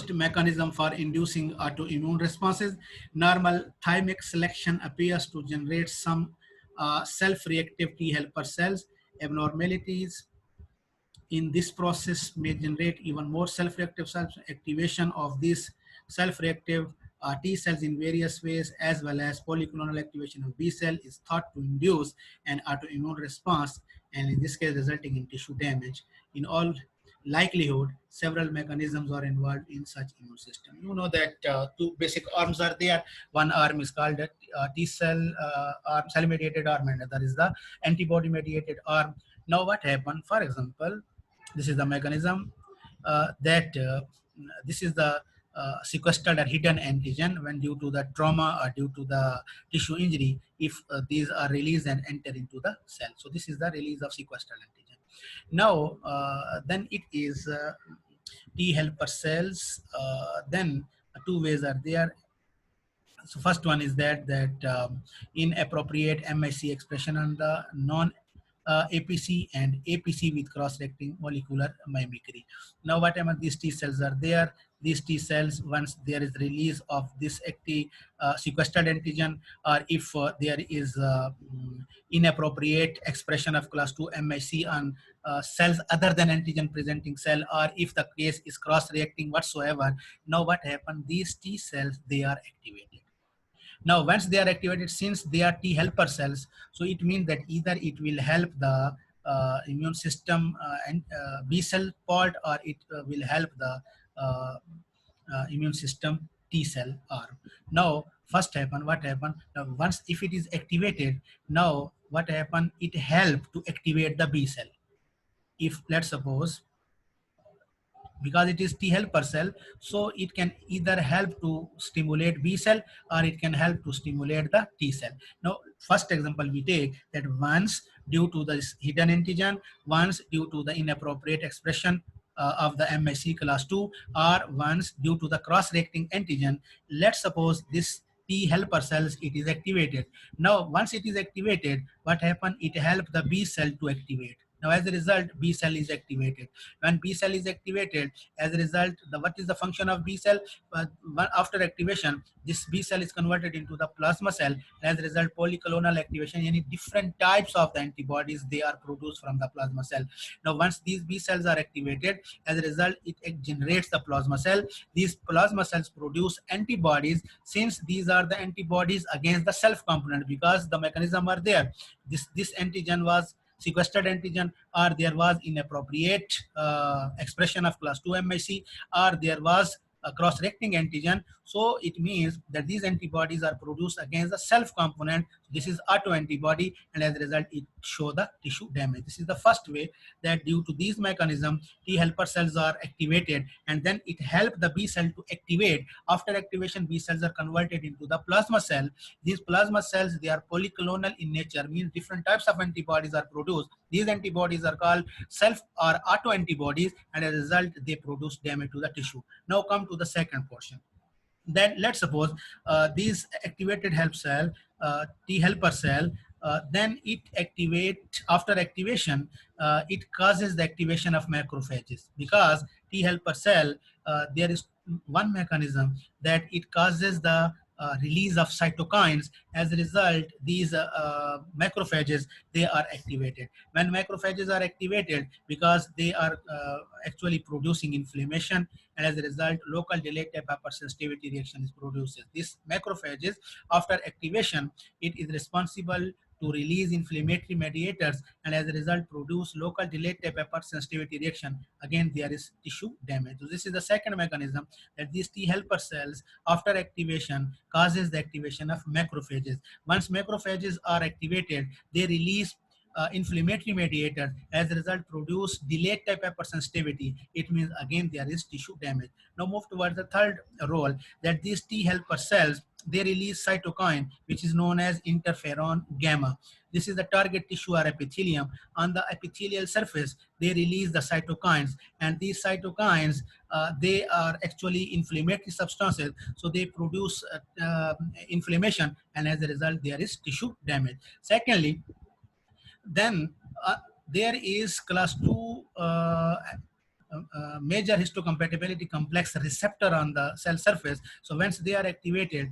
mechanism for inducing autoimmune responses. Normal thymic selection appears to generate some self-reactive T helper cells. Abnormalities in this process may generate even more self-reactive cells. Activation of these self-reactive T cells in various ways, as well as polyclonal activation of B cell, is thought to induce an autoimmune response, and in this case resulting in tissue damage. In all likelihood, several mechanisms are involved in such immune system. You know that 2 basic arms are there. One arm is called T cell arm, cell mediated arm, and other is the antibody mediated arm. Now what happened, for example, this is the mechanism that this is the sequestered or hidden antigen. When due to the trauma or due to the tissue injury, if these are released and enter into the cell. So this is the release of sequestered antigen. Now then it is T helper cells. Then 2 ways are there. So first one is that inappropriate MHC expression on the non APC and APC with cross-reacting molecular mimicry. Now whatever these T cells are there, these T cells, once there is release of this active sequestered antigen, or if there is inappropriate expression of class 2 MHC on cells other than antigen presenting cell, or if the case is cross-reacting whatsoever, now what happened, these T cells, they are activated. Now, once they are activated, since they are T helper cells, so it means that either it will help the immune system and B cell part, or it will help the immune system T cell arm. Now, first happen, what happened? Now, once if it is activated, now what happened? It helped to activate the B cell. If let's suppose because it is T helper cell, so it can either help to stimulate B cell or it can help to stimulate the T cell. Now, first example we take that once due to the hidden antigen, once due to the inappropriate expression of the MHC class 2, or once due to the cross-reacting antigen. Let's suppose this T helper cells, it is activated. Now, once it is activated, what happens? It helps the B cell to activate. Now, as a result, B cell is activated. When B cell is activated, as a result, what is the function of B cell? After activation, this B cell is converted into the plasma cell. As a result, polyclonal activation, any different types of the antibodies, they are produced from the plasma cell. Now, once these B cells are activated, as a result, it generates the plasma cell. These plasma cells produce antibodies, since these are the antibodies against the self component, because the mechanism are there. This antigen was sequestered antigen, or there was inappropriate expression of class 2 MHC, or there was a cross-reacting antigen. So it means that these antibodies are produced against the self component. This is autoantibody, and as a result, it show the tissue damage. This is the first way, that due to these mechanisms, T helper cells are activated, and then it helps the B cell to activate. After activation, B cells are converted into the plasma cell. These plasma cells, they are polyclonal in nature, means different types of antibodies are produced. These antibodies are called self or autoantibodies, and as a result, they produce damage to the tissue. Now come to the second portion. Then let's suppose these activated help cell, T helper cell, then it activate, after activation, it causes the activation of macrophages, because T helper cell, there is one mechanism that it causes the release of cytokines. As a result, these macrophages, they are activated. When macrophages are activated, because they are actually producing inflammation, and as a result, local delayed type hypersensitivity reaction is produced. This macrophages, after activation, it is responsible to release inflammatory mediators, and as a result produce local delayed type hypersensitivity reaction. Again, there is tissue damage. So this is the second mechanism, that these T helper cells, after activation, causes the activation of macrophages. Once macrophages are activated, they release inflammatory mediators, as a result produce delayed type hypersensitivity. It means again there is tissue damage. Now move towards the third role, that these T helper cells, they release cytokine, which is known as interferon gamma. This is the target tissue or epithelium. On the epithelial surface, they release the cytokines, and these cytokines, they are actually inflammatory substances, so they produce inflammation, and as a result, there is tissue damage. Secondly, then there is class 2 major histocompatibility complex receptor on the cell surface. So once they are activated,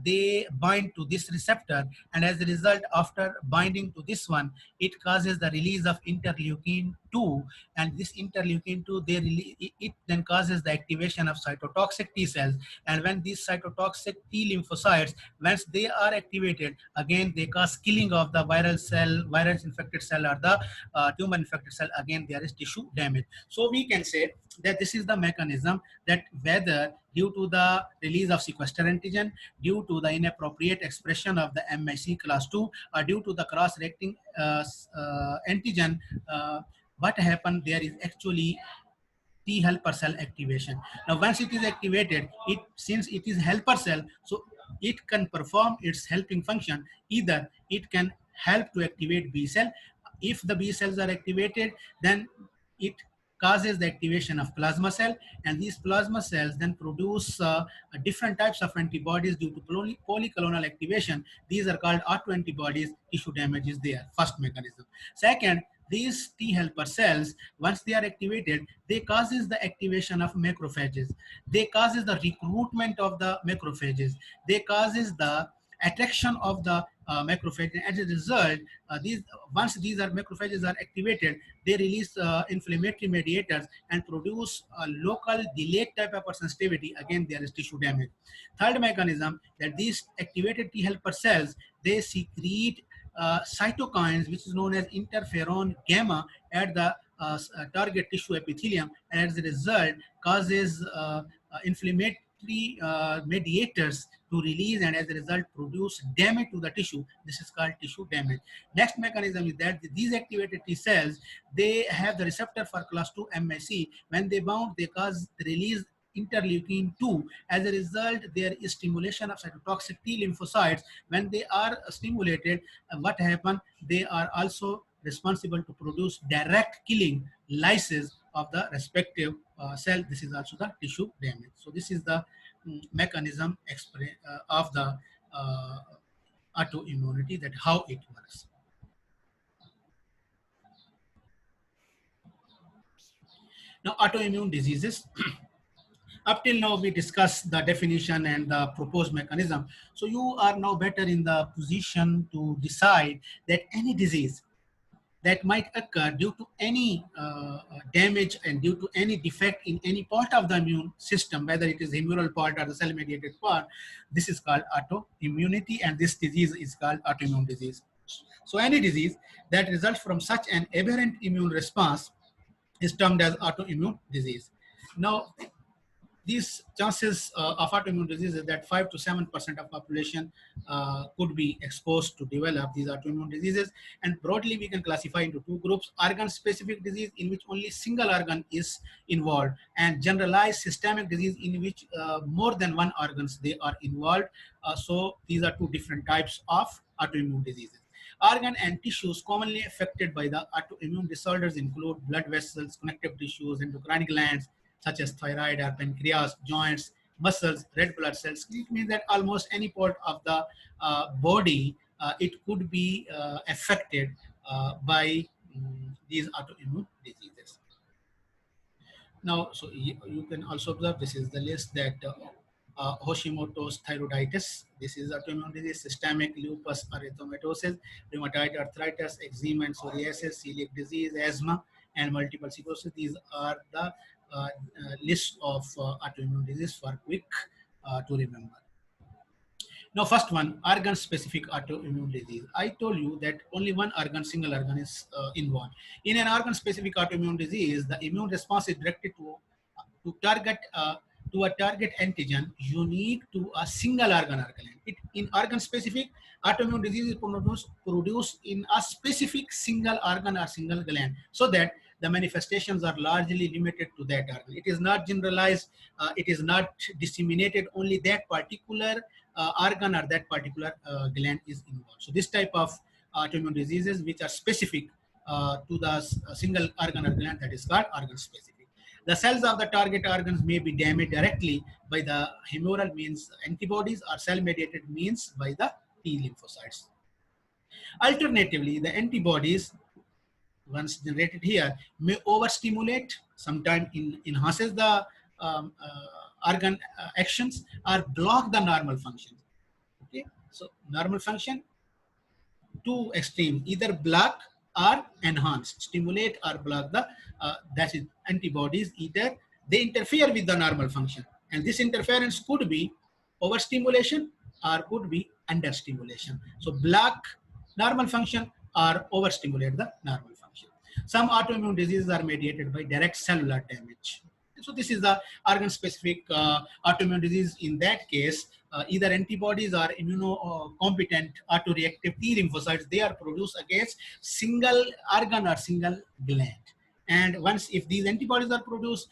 they bind to this receptor, and as a result, after binding to this one, it causes the release of interleukin 2, and this interleukin 2, it then causes the activation of cytotoxic T cells, and when these cytotoxic T lymphocytes, once they are activated, again they cause killing of the viral cell, virus infected cell, or the tumor infected cell. Again there is tissue damage. So we can say that this is the mechanism, that whether due to the release of sequester antigen, due to the inappropriate expression of the MHC class 2, or due to the cross-reacting antigen, what happened, there is actually T helper cell activation. Now once it is activated, since it is helper cell, so it can perform its helping function. Either it can help to activate B cell. If the B cells are activated, then it causes the activation of plasma cell, and these plasma cells then produce different types of antibodies due to polyclonal activation. These are called autoantibodies. Tissue damage is there, first mechanism. Second, these T helper cells, once they are activated, they causes the activation of macrophages. They causes the recruitment of the macrophages. They causes the attraction of the macrophage. As a result, once these macrophages are activated, they release inflammatory mediators and produce local delayed type of hypersensitivity. Again, there is tissue damage. Third mechanism, that these activated T helper cells, they secrete cytokines, which is known as interferon gamma, at the target tissue epithelium, and as a result causes inflammatory mediators to release and as a result produce damage to the tissue. This is called tissue damage. Next mechanism is that these activated T cells, they have the receptor for class 2 MSC. When they bound, they cause the release interleukin 2. As a result, there is stimulation of cytotoxic T lymphocytes. When they are stimulated, what happens? They are also responsible to produce direct killing lysis of the respective cell. This is also the tissue damage. So this is the mechanism of the autoimmunity, that how it works. Now, autoimmune diseases. Up till now, we discussed the definition and the proposed mechanism. So you are now better in the position to decide that any disease that might occur due to any damage and due to any defect in any part of the immune system, whether it is the humoral part or the cell-mediated part, this is called autoimmunity, and this disease is called autoimmune disease. So any disease that results from such an aberrant immune response is termed as autoimmune disease. Now, these chances of autoimmune disease is that 5 to 7% of population could be exposed to develop these autoimmune diseases. And broadly, we can classify into two groups: organ-specific disease, in which only single organ is involved, and generalized systemic disease, in which more than one organs they are involved. So these are two different types of autoimmune diseases. Organ and tissues commonly affected by the autoimmune disorders include blood vessels, connective tissues, endocrine glands, such as thyroid or pancreas, joints, muscles, red blood cells. It means that almost any part of the body, it could be affected by these autoimmune diseases. Now, so you can also observe, this is the list, that Hashimoto's thyroiditis, this is autoimmune disease; systemic lupus erythematosus, rheumatoid arthritis, eczema and psoriasis, celiac disease, asthma, and multiple sclerosis. These are the list of autoimmune disease for quick to remember. Now, first one, organ-specific autoimmune disease. I told you that only one organ, single organ, is involved. In an organ-specific autoimmune disease, the immune response is directed to a target antigen unique to a single organ or gland. In organ-specific, autoimmune disease is produced in a specific single organ or single gland, so that the manifestations are largely limited to that organ. It is not generalized. It is not disseminated. Only that particular organ or that particular gland is involved. So this type of autoimmune diseases which are specific to the single organ or gland, that is called organ specific. The cells of the target organs may be damaged directly by the humoral means antibodies, or cell-mediated means by the T lymphocytes. Alternatively, the antibodies, once generated here, may overstimulate, sometimes enhances the organ actions, or block the normal function. Okay, so normal function, two extreme, either block or enhance, stimulate or block the that is antibodies. Either they interfere with the normal function, and this interference could be overstimulation or could be understimulation. So block normal function or overstimulate the normal function. Some autoimmune diseases are mediated by direct cellular damage. So this is the organ-specific autoimmune disease. In that case, either antibodies or immunocompetent autoreactive T lymphocytes, they are produced against single organ or single gland. And once, if these antibodies are produced,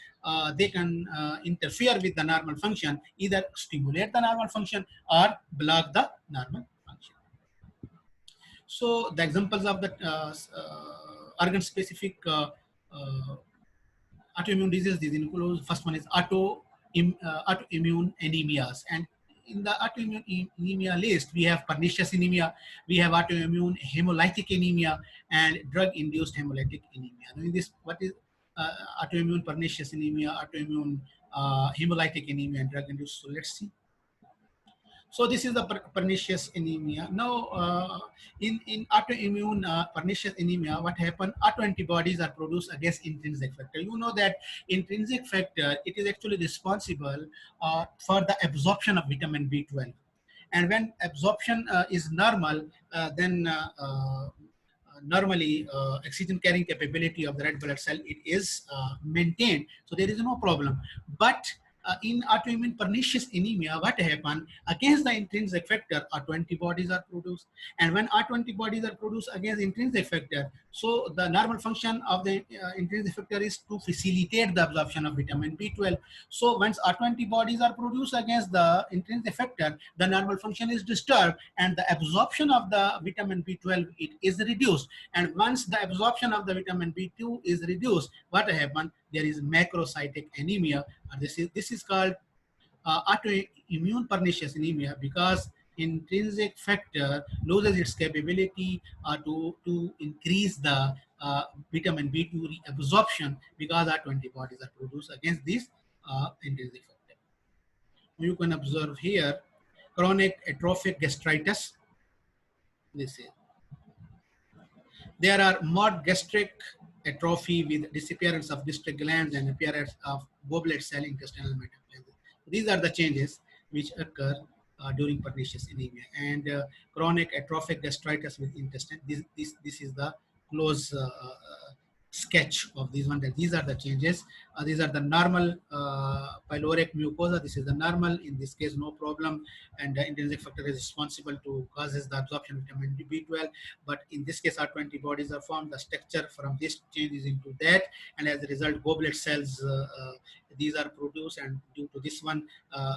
they can interfere with the normal function, either stimulate the normal function or block the normal function. So the examples of the organ-specific autoimmune disease, these include, first one is autoimmune anemias. And in the autoimmune anemia list, we have pernicious anemia, we have autoimmune hemolytic anemia, and drug-induced hemolytic anemia. Now in this, what is autoimmune pernicious anemia, autoimmune hemolytic anemia, and drug-induced? So let's see. So this is the pernicious anemia. Now, in autoimmune pernicious anemia, what happened? Autoantibodies are produced against intrinsic factor. You know that intrinsic factor, it is actually responsible for the absorption of vitamin B12. And when absorption is normal, then normally oxygen carrying capability of the red blood cell, it is maintained. So there is no problem. But in autoimmune pernicious anemia, what happens against the intrinsic factor, autoantibodies are produced. And when autoantibodies are produced against intrinsic factor, so the normal function of the intrinsic factor is to facilitate the absorption of vitamin B12. So once autoantibodies are produced against the intrinsic factor, the normal function is disturbed and the absorption of the vitamin B12 it is reduced. And once the absorption of the vitamin B2 is reduced, what happens? There is macrocytic anemia. This is called autoimmune pernicious anemia because intrinsic factor loses its capability to increase the vitamin B2 reabsorption because autoantibodies are produced against this intrinsic factor. You can observe here chronic atrophic gastritis. This is there are mild gastric atrophy with disappearance of gastric glands and appearance of goblet cell intestinal metaplasia. These are the changes which occur during pernicious anemia. And chronic atrophic gastritis with intestine, this is the close sketch of these one. That these are the changes. These are the normal pyloric mucosa. This is the normal. In this case, no problem. And the intrinsic factor is responsible to causes the absorption of vitamin B12. But in this case, autoantibodies are formed. The structure from this changes into that, and as a result, goblet cells these are produced. And due to this one,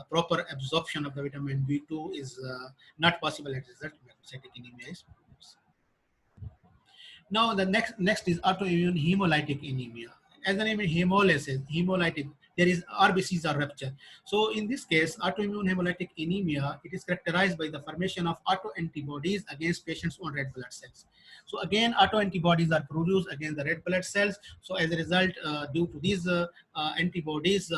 proper absorption of the vitamin B2 is not possible. As a result, macrocytic anemia is produced. Now the next is autoimmune hemolytic anemia. As the name is hemolysis, hemolytic, there is RBCs are rupture. So in this case, autoimmune hemolytic anemia, it is characterized by the formation of autoantibodies against patients' own red blood cells. So again, autoantibodies are produced against the red blood cells. So as a result, due to these antibodies,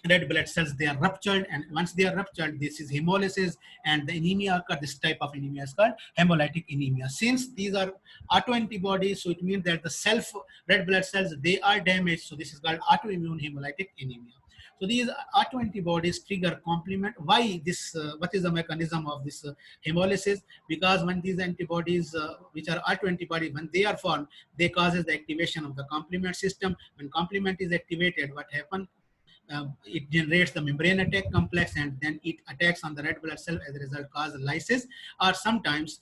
red blood cells, they are ruptured, and once they are ruptured, this is hemolysis, and the anemia occurs. This type of anemia is called hemolytic anemia. Since these are autoantibodies, so it means that the self red blood cells, they are damaged, so this is called autoimmune hemolytic anemia. So these autoantibodies trigger complement. Why this? What is the mechanism of this hemolysis? Because when these antibodies, which are autoantibodies, when they are formed, they causes the activation of the complement system. When complement is activated, what happens? It generates the membrane attack complex, and then it attacks on the red blood cell, as a result causes lysis, or sometimes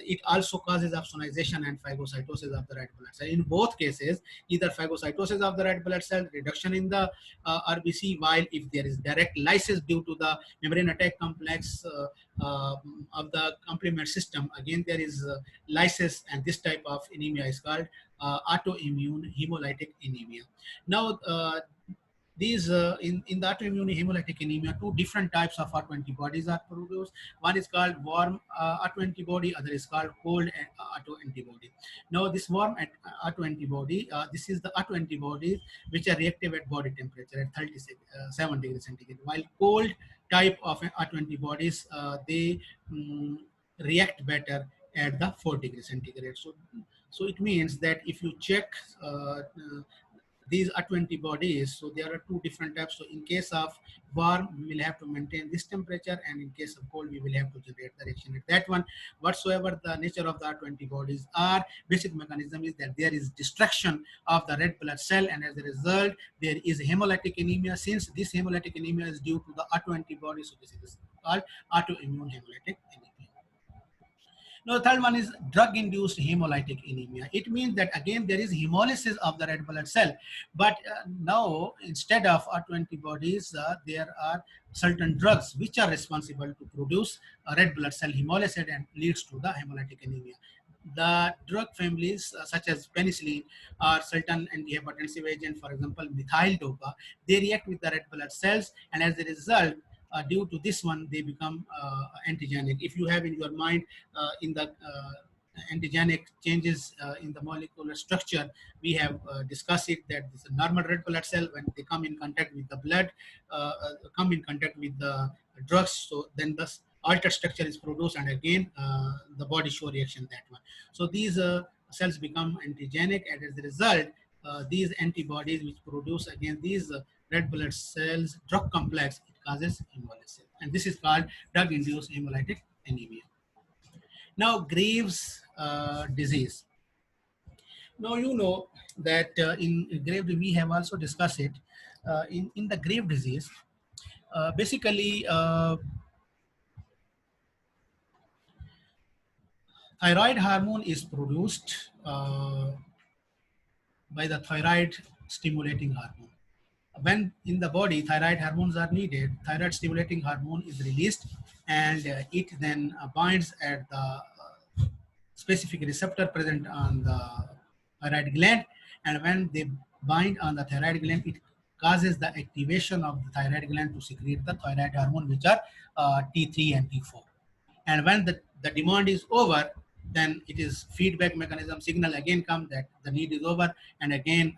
it also causes opsonization and phagocytosis of the red blood cell. In both cases, either phagocytosis of the red blood cell, reduction in the RBC, while if there is direct lysis due to the membrane attack complex of the complement system, again there is lysis, and this type of anemia is called autoimmune hemolytic anemia. Now, these in the autoimmune hemolytic anemia, two different types of autoantibodies are produced. One is called warm autoantibody, other is called cold autoantibody. Now this warm autoantibody, this is the autoantibodies which are reactive at body temperature at 37 degrees centigrade, while cold type of autoantibodies, they react better at the 4 degrees centigrade. So it means that if you check these autoantibodies, so there are two different types. So in case of warm, we will have to maintain this temperature, and in case of cold, we will have to generate the reaction at that one. Whatsoever the nature of the autoantibodies are, basic mechanism is that there is destruction of the red blood cell, and as a result, there is hemolytic anemia. Since this hemolytic anemia is due to the autoantibodies, so this is called autoimmune hemolytic anemia. Now, the third one is drug-induced hemolytic anemia. It means that again there is hemolysis of the red blood cell, but now instead of autoantibodies, there are certain drugs which are responsible to produce red blood cell hemolysis and leads to the hemolytic anemia. The drug families such as penicillin or certain antihypertensive agent, for example, methyl dopa, they react with the red blood cells, and as a result, due to this one, they become antigenic. If you have in your mind in the antigenic changes in the molecular structure, we have discussed it, that this normal red blood cell, when they come in contact with the blood, come in contact with the drugs, so then the altered structure is produced, and again the body show reaction that one. So these cells become antigenic, and as a result, these antibodies which produce against these red blood cells drug complex, it causes hemolysis, and this is called drug-induced hemolytic anemia. Now, Graves' disease. Now, you know that in Graves we have also discussed it, in the Graves' disease, basically thyroid hormone is produced by the thyroid stimulating hormone. When in the body thyroid hormones are needed, thyroid stimulating hormone is released, and it then binds at the specific receptor present on the thyroid gland. And when they bind on the thyroid gland, it causes the activation of the thyroid gland to secrete the thyroid hormone, which are T3 and T4. And when the demand is over, then it is feedback mechanism, signal again come that the need is over, and again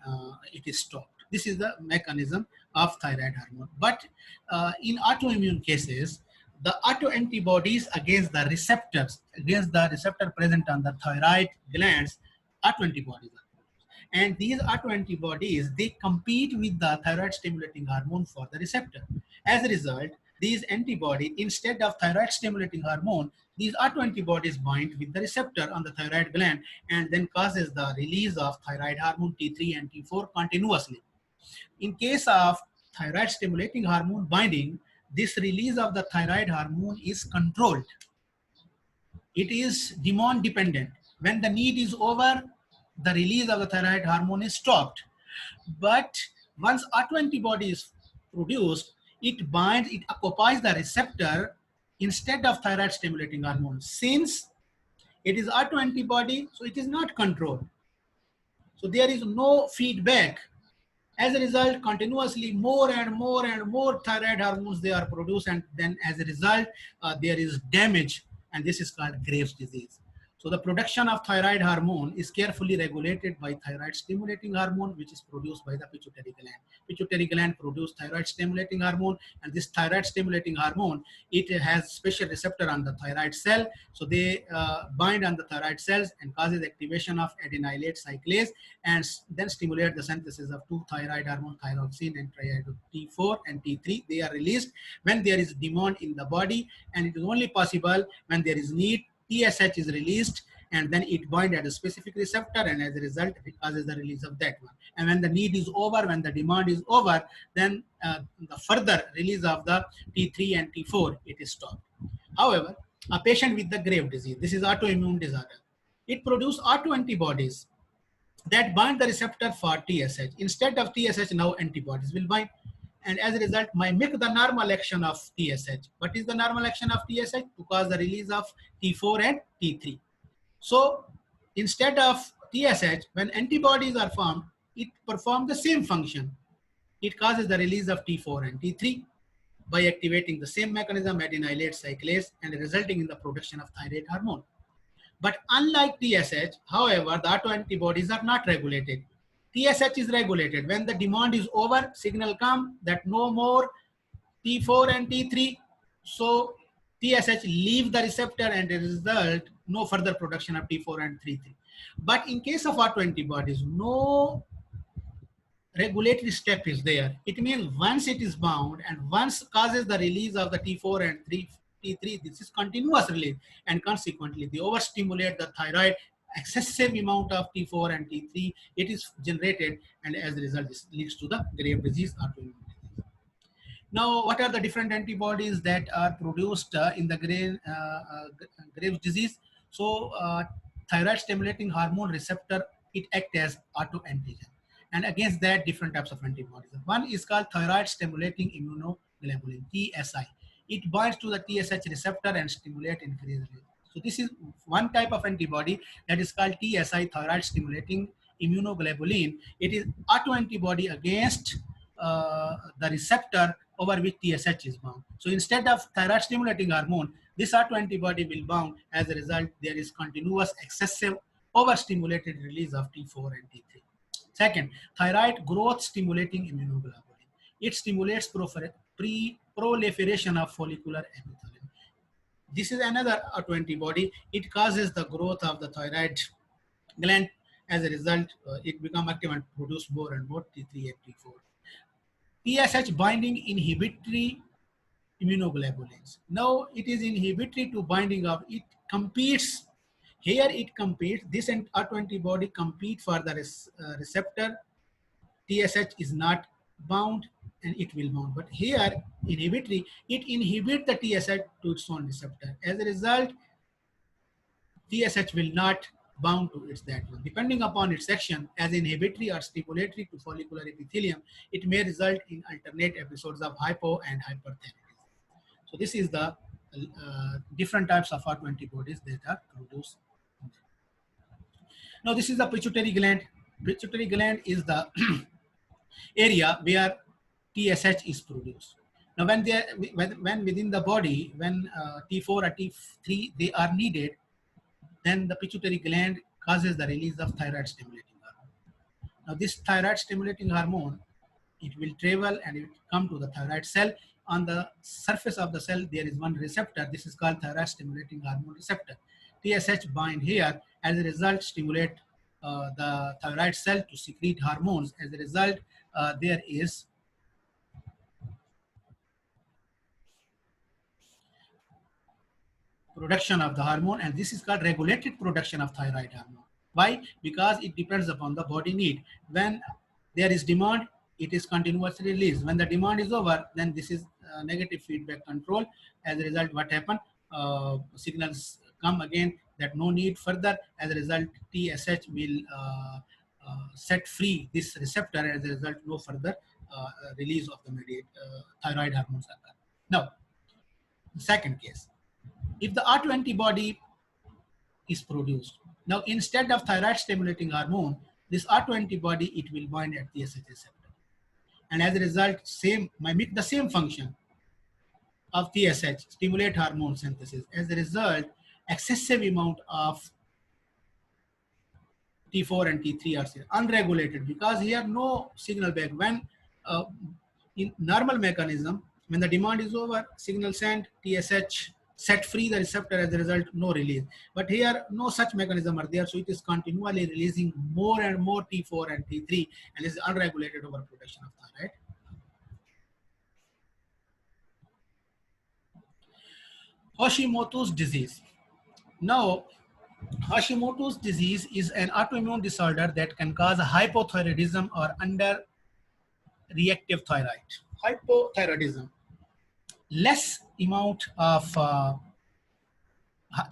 it is stopped. This is the mechanism of thyroid hormone. But in autoimmune cases, the autoantibodies against the receptor present on the thyroid glands, autoantibodies are produced. And these autoantibodies, they compete with the thyroid stimulating hormone for the receptor. As a result, these antibodies, instead of thyroid stimulating hormone, these autoantibodies bind with the receptor on the thyroid gland and then causes the release of thyroid hormone T3 and T4 continuously. In case of thyroid stimulating hormone binding, this release of the thyroid hormone is controlled. It is demand dependent. When the need is over, the release of the thyroid hormone is stopped. But once autoantibody is produced, it binds, it occupies the receptor instead of thyroid stimulating hormone. Since it is autoantibody, so it is not controlled. So there is no feedback. As a result, continuously more and more and more thyroid hormones they are produced, and then as a result, there is damage, and this is called Graves' disease. So the production of thyroid hormone is carefully regulated by thyroid stimulating hormone, which is produced by the pituitary gland. Pituitary gland produces thyroid stimulating hormone, and this thyroid stimulating hormone, it has special receptor on the thyroid cell. So they bind on the thyroid cells and causes activation of adenylate cyclase, and then stimulate the synthesis of two thyroid hormone, thyroxine and T4 and T3. They are released when there is demand in the body, and it is only possible when there is need. TSH is released, and then it binds at a specific receptor, and as a result, it causes the release of that one. And when the need is over, when the demand is over, then the further release of the T3 and T4, it is stopped. However, a patient with the Graves' disease, this is autoimmune disorder, it produces autoantibodies that bind the receptor for TSH. Instead of TSH, now antibodies will bind. And as a result, mimic the normal action of TSH. What is the normal action of TSH? To cause the release of T4 and T3. So instead of TSH, when antibodies are formed, it performs the same function. It causes the release of T4 and T3 by activating the same mechanism, adenylate cyclase, and resulting in the production of thyroid hormone. But unlike TSH, however, the autoantibodies are not regulated. TSH is regulated. When the demand is over, signal come that no more T4 and T3. So TSH leave the receptor, and as a result, no further production of T4 and T3. But in case of autoantibodies, no regulatory step is there. It means once it is bound and once causes the release of the T4 and T3, this is continuous release, and consequently they overstimulate the thyroid. Excessive amount of T4 and T3 it is generated, and as a result this leads to the Graves' disease, autoimmune disease. Now, what are the different antibodies that are produced in the Graves' disease? So thyroid stimulating hormone receptor, it acts as autoantigen, and against that different types of antibodies. One is called thyroid stimulating immunoglobulin, TSI. It binds to the TSH receptor and stimulate increased release. So this is one type of antibody that is called TSI, thyroid stimulating immunoglobulin. It is autoantibody against the receptor over which TSH is bound. So instead of thyroid stimulating hormone, this autoantibody will bound. As a result, there is continuous excessive overstimulated release of T4 and T3. Second, thyroid growth stimulating immunoglobulin. It stimulates proliferation of follicular epithelium. This is another autoantibody. It causes the growth of the thyroid gland. As a result, it becomes active and produce more and more T3 and T4. TSH binding inhibitory immunoglobulins. Now it is inhibitory to binding of, it competes. Here it competes, this autoantibody compete for the receptor. TSH is not bound and it will bound. But here, inhibitory, it inhibits the TSH to its own receptor. As a result, TSH will not bound to its that one. Depending upon its action, as inhibitory or stimulatory to follicular epithelium, it may result in alternate episodes of hypo and hyperthyroidism. So this is the different types of autoantibodies that are produced. Now this is the pituitary gland. Pituitary gland is the area where TSH is produced. Now when within the body, when T4 or T3, they are needed, then the pituitary gland causes the release of thyroid stimulating hormone. Now this thyroid stimulating hormone, it will travel and it will come to the thyroid cell. On the surface of the cell, there is one receptor. This is called thyroid stimulating hormone receptor. TSH bind here, as a result stimulate the thyroid cell to secrete hormones. As a result, there is production of the hormone, and this is called regulated production of thyroid hormone. Why? Because it depends upon the body need. When there is demand, it is continuously released. When the demand is over, then this is negative feedback control. As a result, what happen? Signals come again that no need further. As a result, TSH will set free this receptor. As a result, no further release of the thyroid hormones occur. Now, the second case, if the autoantibody is produced, now instead of thyroid stimulating hormone, this autoantibody, it will bind at TSH receptor, and as a result, mimic the same function of TSH, stimulate hormone synthesis. As a result, excessive amount of T4 and T3 are unregulated, because here no signal back. When in normal mechanism, when the demand is over, signal sent, TSH set free the receptor, as a result, no release. But here, no such mechanism are there, so it is continually releasing more and more T4 and T3, and is unregulated overproduction of thyroid. Hashimoto's disease. Now, Hashimoto's disease is an autoimmune disorder that can cause hypothyroidism or underreactive thyroid. Hypothyroidism, less amount of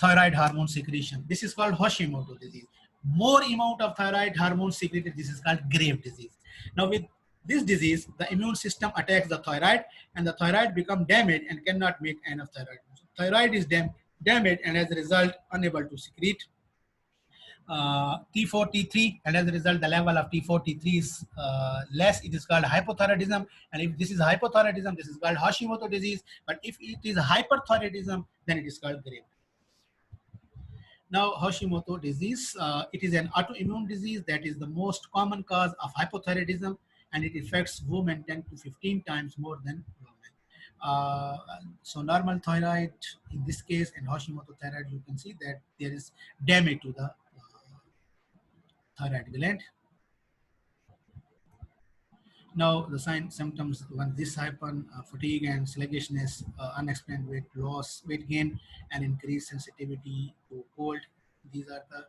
thyroid hormone secretion. This is called Hashimoto disease. More amount of thyroid hormone secreted. This is called Graves' disease. Now with this disease, the immune system attacks the thyroid, and the thyroid become damaged and cannot make enough thyroid. So thyroid is damaged, and as a result, unable to secrete T4, T3, and as a result, the level of T4, T3 is less. It is called hypothyroidism, and if this is hypothyroidism, this is called Hashimoto disease. But if it is hyperthyroidism, then it is called Graves'. Now, Hashimoto disease, it is an autoimmune disease that is the most common cause of hypothyroidism, and it affects women 10 to 15 times more than women. So normal thyroid in this case, and Hashimoto thyroid, you can see that there is damage to the thyroid gland. Now the symptoms when this happen, fatigue and sluggishness, unexplained weight loss, weight gain, and increased sensitivity to cold. These are the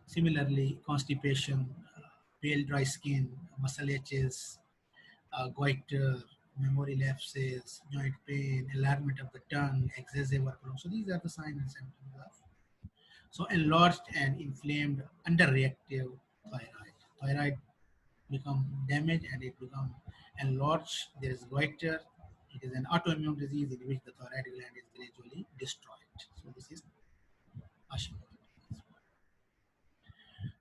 similarly constipation, pale dry skin, muscle aches, goiter, memory lapses, joint pain, enlargement of the tongue, excessive workload. So these are the signs and symptoms of so enlarged and inflamed underreactive thyroid. Thyroid become damaged and it become enlarged. There is goiter. It is an autoimmune disease in which the thyroid gland is gradually destroyed. So this is Hashimoto.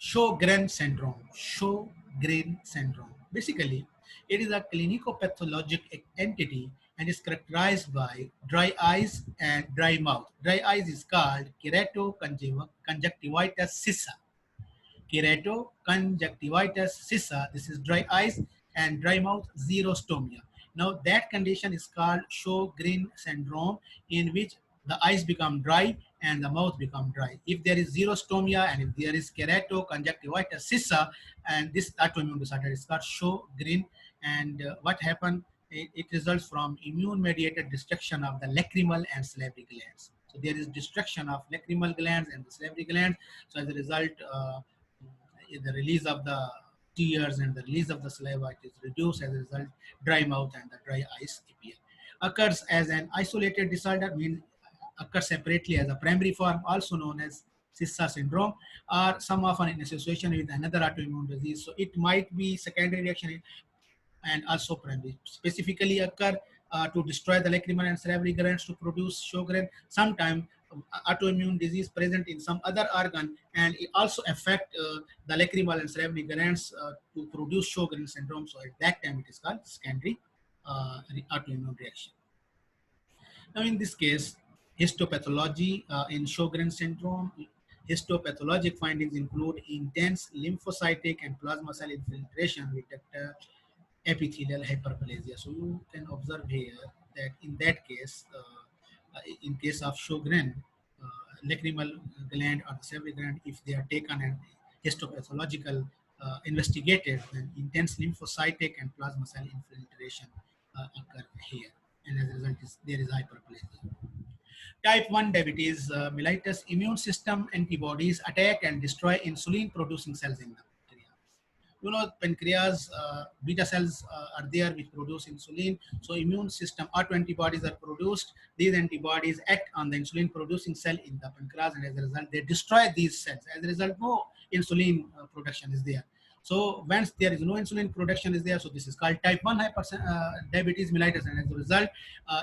Sjogren syndrome. Sjogren syndrome. Basically, it is a clinico-pathologic entity and is characterized by dry eyes and dry mouth. Dry eyes is called keratoconjunctivitis sissa. Keratoconjunctivitis sissa. This is dry eyes and dry mouth, xerostomia. Now that condition is called Sjogren syndrome, in which the eyes become dry and the mouth become dry. If there is xerostomia and if there is keratoconjunctivitis sissa, and this autoimmune disorder is called Sjogren, and what happened? It results from immune-mediated destruction of the lacrimal and salivary glands. So there is destruction of lacrimal glands and the salivary glands. So as a result, the release of the tears and the release of the saliva, it is reduced. As a result, dry mouth and the dry eyes appear. Occurs as an isolated disorder, means occurs separately as a primary form, also known as SISA syndrome, or some often in association with another autoimmune disease. So it might be secondary reaction and also primary. Specifically occur to destroy the lacrimal and salivary glands to produce Sjogren. Sometimes autoimmune disease present in some other organ, and it also affect the lacrimal and salivary glands to produce Sjogren syndrome. So at that time it is called secondary autoimmune reaction. Now in this case, histopathology in Sjogren syndrome, histopathologic findings include intense lymphocytic and plasma cell infiltration with epithelial hyperplasia. So you can observe here that in that case, in case of Sjogren, lacrimal gland or the salivary gland, if they are taken and histopathological investigated, then intense lymphocytic and plasma cell infiltration occur here, and as a result, there is hyperplasia. Type 1 diabetes mellitus, immune system antibodies attack and destroy insulin producing cells in the pancreas. You know, pancreas beta cells are there which produce insulin. So immune system autoantibodies are produced. These antibodies act on the insulin producing cell in the pancreas, and as a result, they destroy these cells. As a result, no insulin production is there. So once there is no insulin production is there, so this is called type 1 diabetes mellitus, and as a result,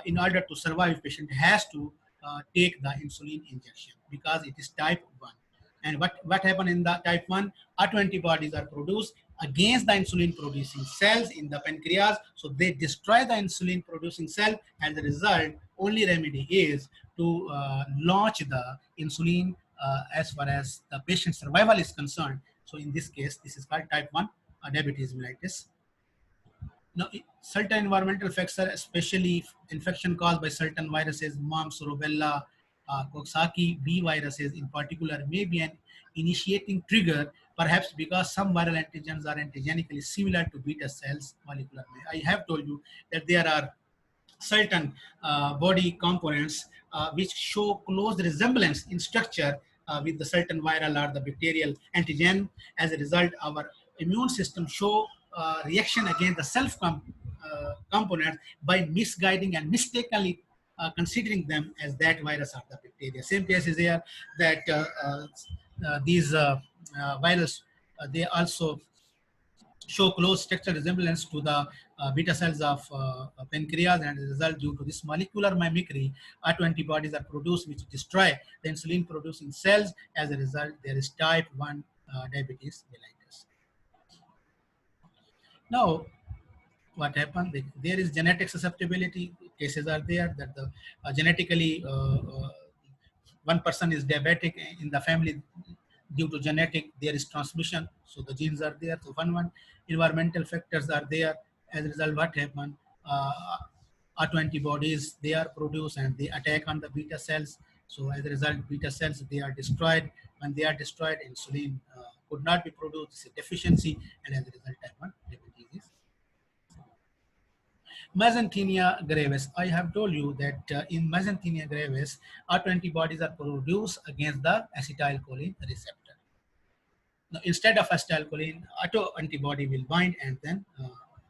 in order to survive, patient has to take the insulin injection because it is type 1. And what happened in the type 1? Autoantibodies are produced against the insulin producing cells in the pancreas. So they destroy the insulin producing cell. As a result, only remedy is to launch the insulin as far as the patient survival is concerned. So in this case, this is called type 1 diabetes mellitus. Now, certain environmental factors, especially infection caused by certain viruses, mumps, rubella, Coxsackie B viruses in particular, may be an initiating trigger, perhaps because some viral antigens are antigenically similar to beta cells molecular. I have told you that there are certain body components which show close resemblance in structure with the certain viral or the bacterial antigen. As a result, our immune system show reaction against the self component by misguiding and mistakenly considering them as that virus or the bacteria. Same case is here that these virus, they also show close structural resemblance to the beta cells of pancreas, and as a result, due to this molecular mimicry, autoantibodies are produced which destroy the insulin producing cells. As a result, there is type 1 diabetes mellitus. Now, what happened? There is genetic susceptibility. Cases are there that the genetically one person is diabetic in the family. Due to genetic, there is transmission, so the genes are there. So one environmental factors are there. As a result, what happened? Autoantibodies, they are produced and they attack on the beta cells. So as a result, beta cells, they are destroyed. When they are destroyed, insulin could not be produced. It's a deficiency, and as a result, type 1 diabetes. Mesenteria gravis. I have told you that in mesenteria gravis, autoantibodies are produced against the acetylcholine receptor. Now, instead of acetylcholine, autoantibody will bind and then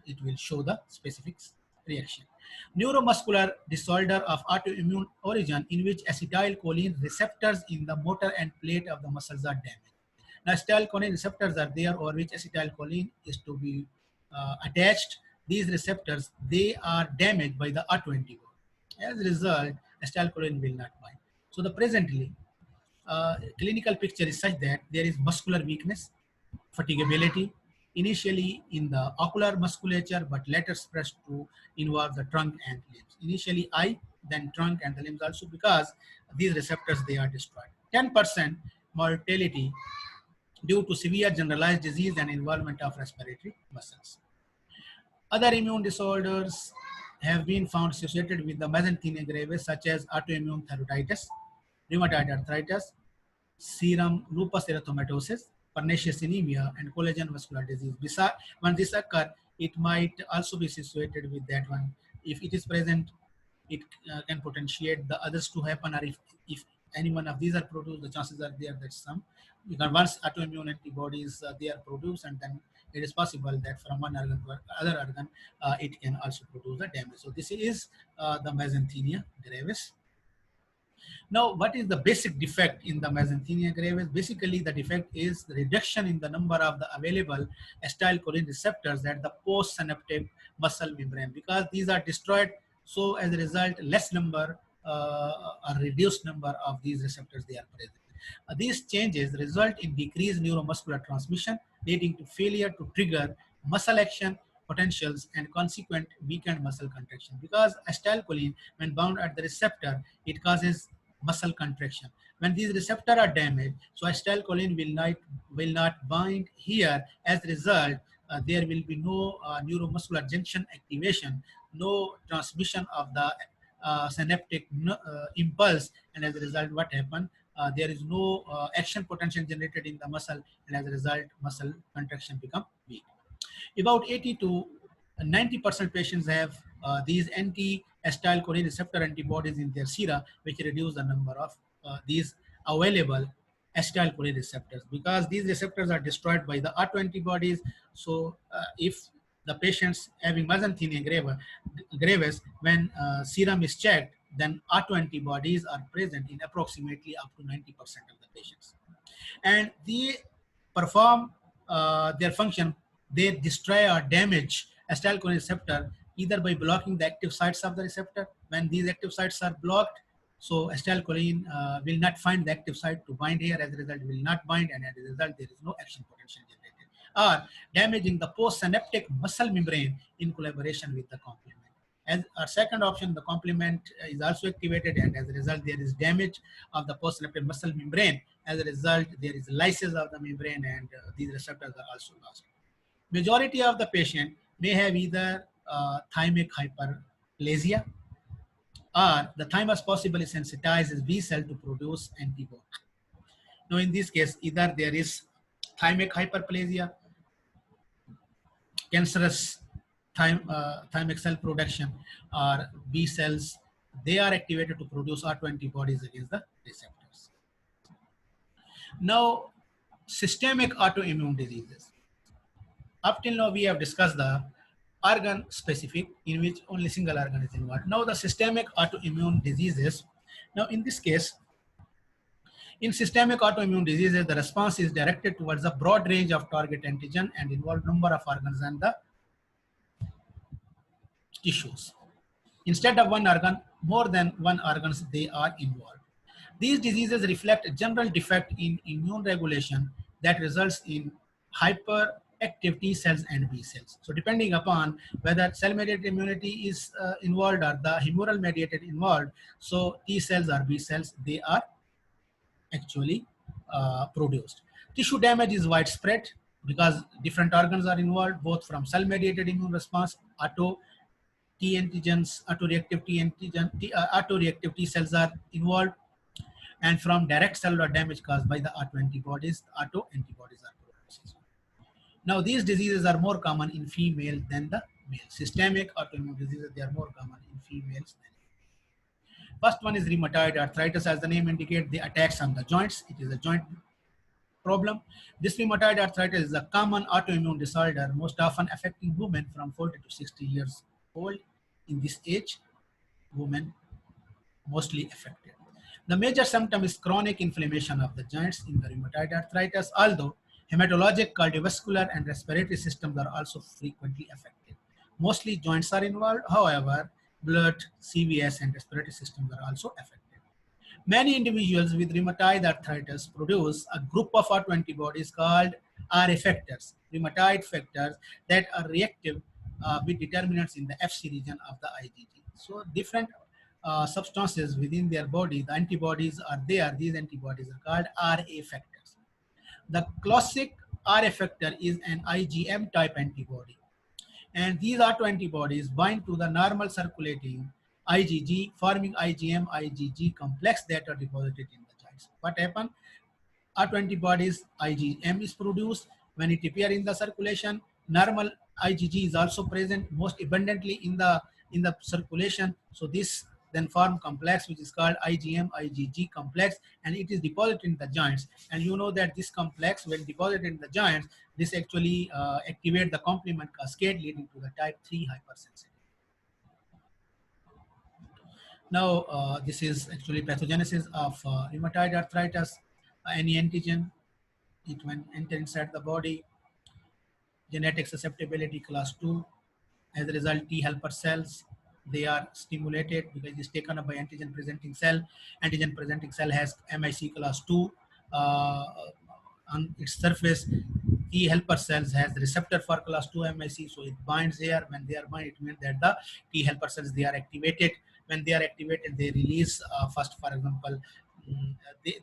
it will show the specific reaction. Neuromuscular disorder of autoimmune origin in which acetylcholine receptors in the motor and plate of the muscles are damaged. Now, acetylcholine receptors are there over which acetylcholine is to be attached. These receptors, they are damaged by the autoantibody. As a result, acetylcholine will not bind. So the presently, clinical picture is such that there is muscular weakness, fatigability, initially in the ocular musculature, but later spreads to involve the trunk and limbs. Initially eye, then trunk and the limbs also, because these receptors, they are destroyed. 10% mortality due to severe generalized disease and involvement of respiratory muscles. Other immune disorders have been found associated with the mesenteria gravis, such as autoimmune thyroiditis, rheumatoid arthritis, serum lupus erythematosus, pernicious anemia, and collagen vascular disease. Besides, when this occurs, it might also be associated with that one. If it is present, it can potentiate the others to happen, or if any one of these are produced, the chances are there that some, because once autoimmune antibodies they are produced, and then it is possible that from one organ to other organ, it can also produce the damage. So this is the mesenteria gravis. Now, what is the basic defect in the mesenteria gravis? Basically, the defect is the reduction in the number of the available acetylcholine receptors at the postsynaptic muscle membrane. Because these are destroyed, so as a result, less number or reduced number of these receptors they are present. These changes result in decreased neuromuscular transmission, leading to failure to trigger muscle action potentials and consequent weakened muscle contraction. Because acetylcholine, when bound at the receptor, it causes muscle contraction. When these receptors are damaged, so acetylcholine will not bind here. As a result, there will be no neuromuscular junction activation, no transmission of the synaptic impulse, and as a result, what happened? There is no action potential generated in the muscle, and as a result, muscle contraction become weak. About 80 to 90% patients have these anti-acetylcholine receptor antibodies in their sera, which reduce the number of these available acetylcholine receptors, because these receptors are destroyed by the autoantibodies. So if the patients having mesenteria gravis, when serum is checked, then autoantibodies are present in approximately up to 90% of the patients. And they perform their function. They destroy or damage acetylcholine receptor either by blocking the active sites of the receptor. When these active sites are blocked, so acetylcholine will not find the active site to bind here. As a result, will not bind, and as a result, there is no action potential generated. Or damaging the postsynaptic muscle membrane in collaboration with the complement. As our second option, the complement is also activated, and as a result, there is damage of the postsynaptic muscle membrane. As a result, there is lysis of the membrane, and these receptors are also lost. Majority of the patient may have either thymic hyperplasia, or the thymus possibly sensitizes B cell to produce antibody. Now, in this case, either there is thymic hyperplasia, cancerous thymic cell production, or B cells, they are activated to produce autoantibodies against the receptors. Now, systemic autoimmune diseases. Up till now, we have discussed the organ specific, in which only single organ is involved. Now, the systemic autoimmune diseases. Now, in this case, in systemic autoimmune diseases, the response is directed towards a broad range of target antigen and involve number of organs and the tissues. Instead of one organ, more than one organs they are involved. These diseases reflect a general defect in immune regulation that results in hyperactive T cells and B cells. So depending upon whether cell-mediated immunity is involved or the humoral mediated involved, so T cells or B cells, they are actually produced. Tissue damage is widespread because different organs are involved, both from cell-mediated immune response, T antigens, autoreactive autoreactive T cells are involved, and from direct cellular damage caused by the autoantibodies are produced. Now, these diseases are more common in female than the male. Systemic autoimmune diseases, they are more common in females than male. First one is rheumatoid arthritis. As the name indicates, the attacks on the joints. It is a joint problem. This rheumatoid arthritis is a common autoimmune disorder, most often affecting women from 40 to 60 years old. In this age, women mostly affected. The major symptom is chronic inflammation of the joints in the rheumatoid arthritis, although hematologic, cardiovascular, and respiratory systems are also frequently affected. Mostly joints are involved, however, blood, CVS, and respiratory systems are also affected. Many individuals with rheumatoid arthritis produce a group of autoantibodies called R effectors, rheumatoid factors, that are reactive with determinants in the Fc region of the IgG. So different substances within their body, the antibodies are there. These antibodies are called RA factors. The classic RA factor is an IgM type antibody. And these autoantibodies bind to the normal circulating IgG, forming IgM IgG complex that are deposited in the joints. What happens? Autoantibodies, IgM is produced. When it appears in the circulation, normal IgG is also present most abundantly in the circulation. So this then form complex which is called IgM IgG complex, and it is deposited in the joints. And you know that this complex, when deposited in the joints, this actually activate the complement cascade leading to the type 3 hypersensitivity. Now, this is actually pathogenesis of rheumatoid arthritis. Any antigen, it when enter inside the body, genetic susceptibility class 2. As a result, T helper cells, they are stimulated because it is taken up by antigen presenting cell. Antigen presenting cell has MIC class 2 on its surface. T helper cells has the receptor for class 2 MIC, so it binds here. When they are bind, it means that the T helper cells, they are activated. When they are activated, they release first, for example,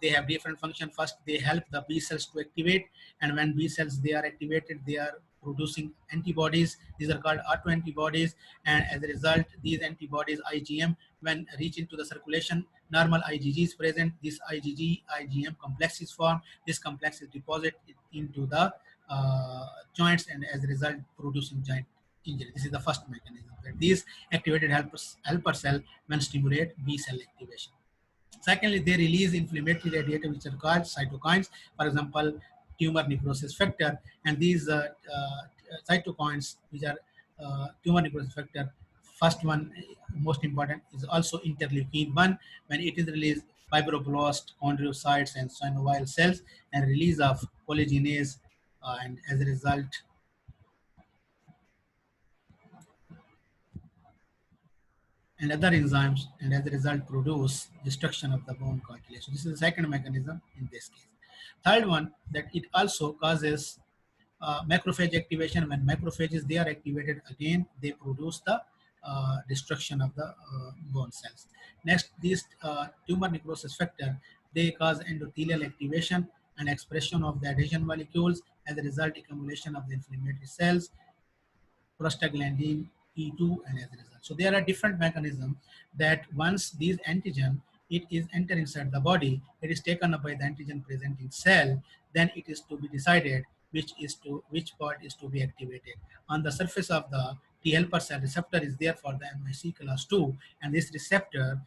they have different function. First, they help the B cells to activate, and when B cells they are activated, they are producing antibodies. These are called autoantibodies, and as a result, these antibodies IgM, when reach into the circulation, normal IgG is present. This IgG IgM complex is formed. This complex is deposited into the joints, and as a result, producing joint injury. This is the first mechanism, that these activated helper cell when stimulate B cell activation. Secondly, they release inflammatory radiators which are called cytokines, for example, tumor necrosis factor. And these cytokines, which are tumor necrosis factor, first one, most important, is also interleukin 1. When it is released, fibroblast, chondrocytes, and synovial cells, and release of collagenase, and as a result, and other enzymes, and as a result produce destruction of the bone cartilage. So this is the second mechanism in this case. Third one, that it also causes macrophage activation. When macrophages they are activated again, they produce the destruction of the bone cells. Next, these tumor necrosis factor, they cause endothelial activation and expression of the adhesion molecules. As a result, accumulation of the inflammatory cells, prostaglandin E2, and as a result. So there are different mechanisms that once these antigen, it is enter inside the body, it is taken up by the antigen presenting cell, then it is to be decided which part is to be activated. On the surface of the T helper cell, receptor is there for the MIC class 2, and this receptor,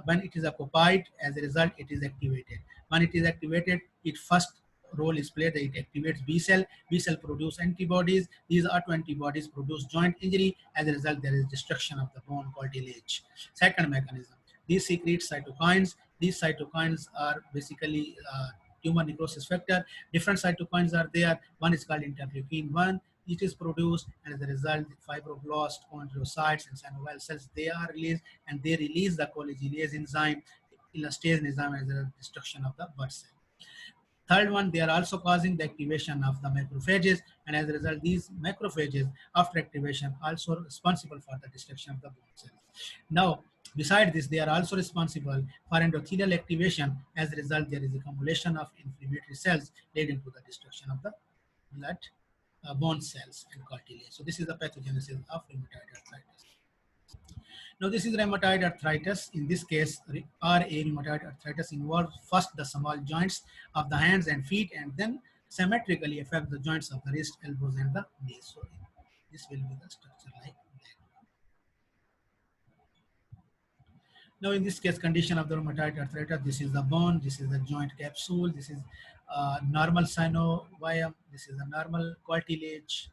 when it is occupied, as a result, it is activated. When it is activated, it first role is played that it activates B cell. B cell produce antibodies. These autoantibodies produce joint injury. As a result, there is destruction of the bone cartilage. Second mechanism, these secrete cytokines. These cytokines are basically tumor necrosis factor. Different cytokines are there. One is called interleukin 1. It is produced, and as a result, fibroblast, chondrocytes, and synovial cells, they are released, and they release the collagenase enzyme, elastase enzyme, as a destruction of the blood cell. Third one, they are also causing the activation of the macrophages, and as a result, these macrophages, after activation, also responsible for the destruction of the bone cells. Now, beside this, they are also responsible for endothelial activation. As a result, there is accumulation of inflammatory cells leading to the destruction of the blood, bone cells, and cartilage. So this is the pathogenesis of rheumatoid arthritis. Now, this is rheumatoid arthritis. In this case, RA rheumatoid arthritis involves first the small joints of the hands and feet, and then symmetrically affect the joints of the wrist, elbows, and the knees. So this will be the structure like that. Now, in this case, condition of the rheumatoid arthritis, this is the bone, this is the joint capsule, this is normal synovium, this is the normal cartilage.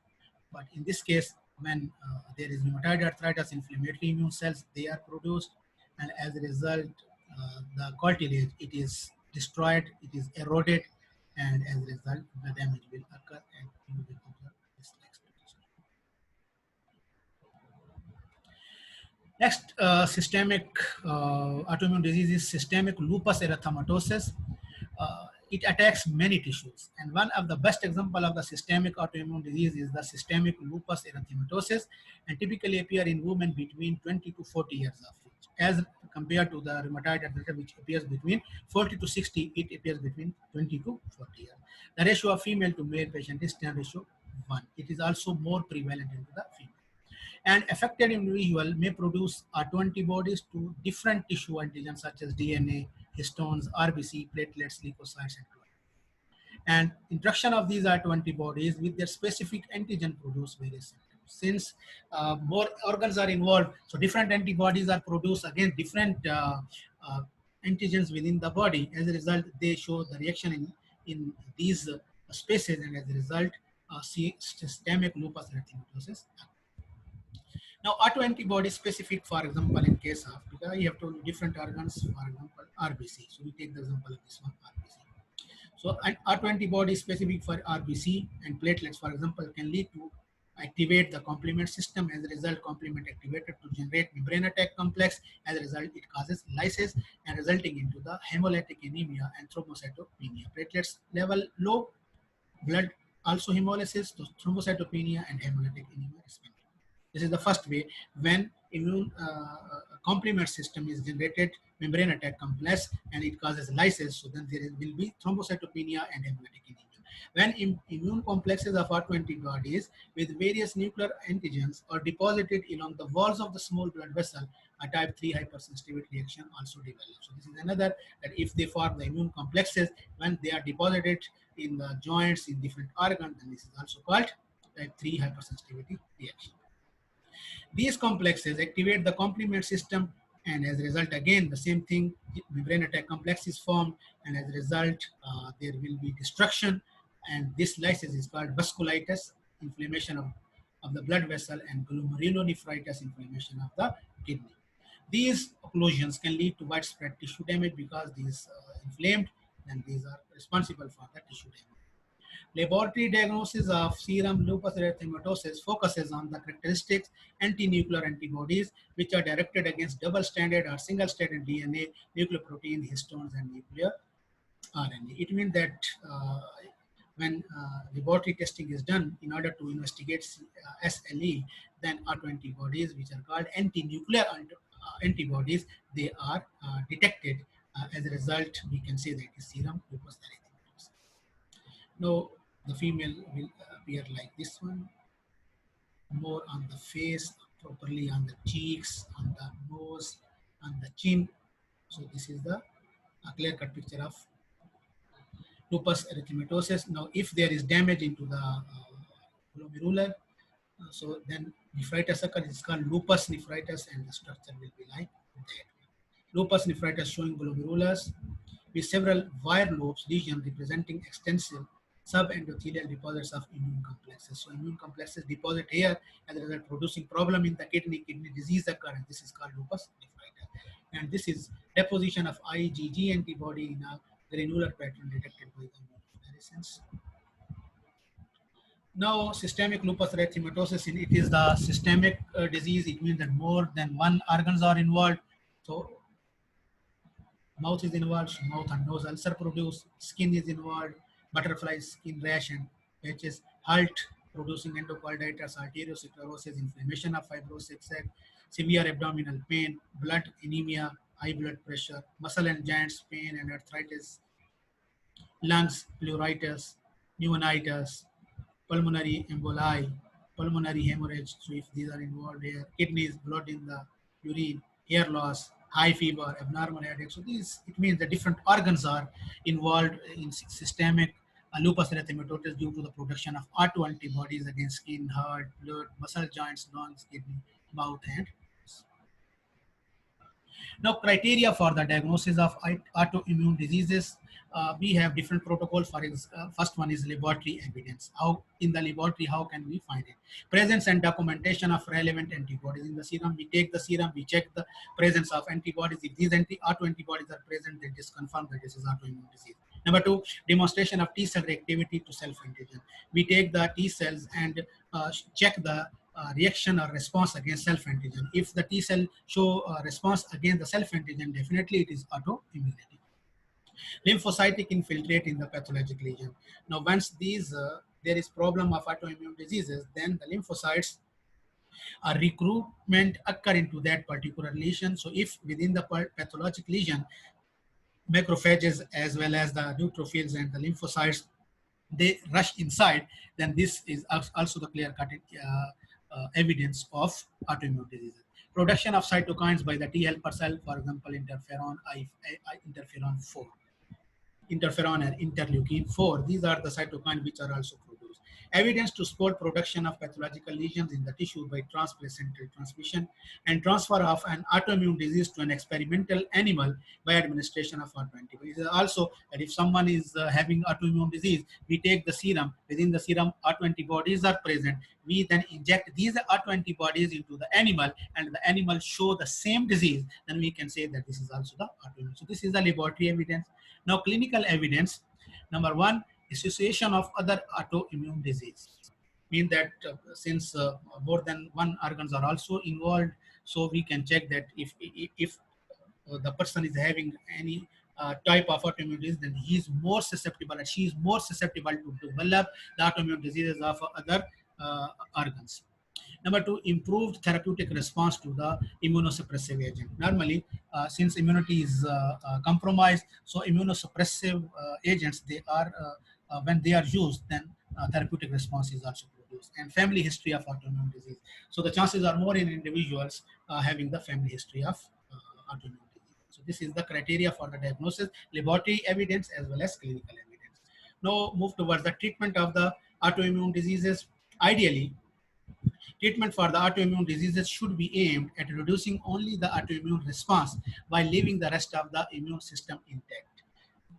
But in this case, when there is rheumatoid arthritis, inflammatory immune cells, they are produced, and as a result, the cartilage, it is destroyed, it is eroded, and as a result, the damage will occur, and you will observe this next picture. Next, systemic autoimmune disease is systemic lupus erythematosus. It attacks many tissues, and one of the best example of the systemic autoimmune disease is the systemic lupus erythematosus, and typically appear in women between 20 to 40 years of age, as compared to the rheumatoid arthritis, which appears between 40 to 60. It appears between 20 to 40 years. The ratio of female to male patient is 10:1. It is also more prevalent into the female. And affected individual may produce autoantibodies to different tissue antigens such as DNA, histones, RBC, platelets, leukocytes, and chloride. And interaction of these autoantibodies with their specific antigen produce various symptoms. since more organs are involved, so different antibodies are produced against different uh, antigens within the body. As a result, they show the reaction in these spaces, and as a result, see systemic lupus erythematosus. Now, autoantibody specific, for example, in case of, because you have to different organs, for example, RBC. So we take the example of this one, RBC. So an autoantibody specific for RBC and platelets, for example, can lead to activate the complement system. As a result, complement activated to generate membrane attack complex. As a result, it causes lysis and resulting into the hemolytic anemia and thrombocytopenia. Platelets level low, blood also hemolysis, so thrombocytopenia and hemolytic anemia respectively. This is the first way. When immune complement system is generated membrane attack complex and it causes lysis, so then there will be thrombocytopenia and hemolytic anemia. When immune complexes of autoantibodies with various nuclear antigens are deposited along the walls of the small blood vessel, a type 3 hypersensitivity reaction also develops. So this is another, that if they form the immune complexes when they are deposited in the joints in different organs, then this is also called type 3 hypersensitivity reaction. These complexes activate the complement system, and as a result, again, the same thing, membrane attack complex is formed, and as a result, there will be destruction, and this lysis is called vasculitis, inflammation of the blood vessel, and glomerulonephritis, inflammation of the kidney. These occlusions can lead to widespread tissue damage because these inflamed, and these are responsible for the tissue damage. Laboratory diagnosis of serum lupus erythematosus focuses on the characteristics anti-nuclear antibodies, which are directed against double-stranded or single-stranded DNA, nucleoprotein, histones, and nuclear RNA. It means that when laboratory testing is done in order to investigate SLE, then autoantibodies, which are called anti-nuclear antibodies, they are detected. As a result, we can say that it is serum lupus erythematosus. Now, the female will appear like this one, more on the face, properly on the cheeks, on the nose, on the chin. So this is the clear-cut picture of lupus erythematosus. Now, if there is damage into the glomerular, so then nephritis occurs. It's called lupus nephritis, and the structure will be like that. Lupus nephritis showing glomerulus with several wire lobes lesion representing extensive subendothelial deposits of immune complexes. So immune complexes deposit here, and as a result producing problem in the kidney disease occur, and this is called lupus nephritis. And this is deposition of IgG antibody in a granular pattern detected by the immunofluorescence. Now, systemic lupus erythematosus, it is the systemic disease. It means that more than one organs are involved. So mouth is involved, mouth and nose ulcer produce, skin is involved, butterfly skin rash and patches, halt producing endocarditis, arteriosclerosis, inflammation of fibrous sac, severe abdominal pain, blood anemia, high blood pressure, muscle and joints pain and arthritis, lungs, pleuritis, pneumonitis, pulmonary emboli, pulmonary hemorrhage. So if these are involved here, kidneys, blood in the urine, hair loss, high fever, abnormal headache. So these, it means the different organs are involved in systemic lupus erythematosus due to the production of autoantibodies against skin, heart, blood, muscle, joints, lungs, kidney, mouth, and now, criteria for the diagnosis of autoimmune diseases, we have different protocols. For first one is laboratory evidence. How in the laboratory, how can we find it? Presence and documentation of relevant antibodies in the serum. We take the serum, we check the presence of antibodies. If these autoantibodies are present, then just confirm that this is autoimmune disease. Number two, demonstration of T cell reactivity to self-antigen. We take the T cells and check the reaction or response against self-antigen. If the T cell show response against the self-antigen, definitely it is autoimmunity. Lymphocytic infiltrate in the pathologic lesion. Now, once these there is problem of autoimmune diseases, then the lymphocytes recruitment occur into that particular lesion. So, if within the pathologic lesion, macrophages as well as the neutrophils and the lymphocytes, they rush inside, then this is also the clear-cut evidence of autoimmune diseases. Production of cytokines by the T helper cell, for example, interferon, interferon 4, interferon and interleukin 4. These are the cytokines which are also produced. evidence to support production of pathological lesions in the tissue by transplacental transmission, and transfer of an autoimmune disease to an experimental animal by administration of autoantibodies. Also, that if someone is having autoimmune disease, we take the serum. Within the serum, autoantibodies are present. We then inject these autoantibodies into the animal, and the animal show the same disease. Then we can say that this is also the autoimmune. So this is the laboratory evidence. Now, clinical evidence. Number one, association of other autoimmune disease. Mean that since more than one organs are also involved, so we can check that if the person is having any type of autoimmune disease, then he is more susceptible and she is more susceptible to develop the autoimmune diseases of other organs. Number two, improved therapeutic response to the immunosuppressive agent. Normally, since immunity is compromised, so immunosuppressive agents, they are when they are used, then therapeutic response is also produced. And family history of autoimmune disease. So the chances are more in individuals having the family history of autoimmune disease. So this is the criteria for the diagnosis, laboratory evidence as well as clinical evidence. Now move towards the treatment of the autoimmune diseases. Ideally, treatment for the autoimmune diseases should be aimed at reducing only the autoimmune response while leaving the rest of the immune system intact.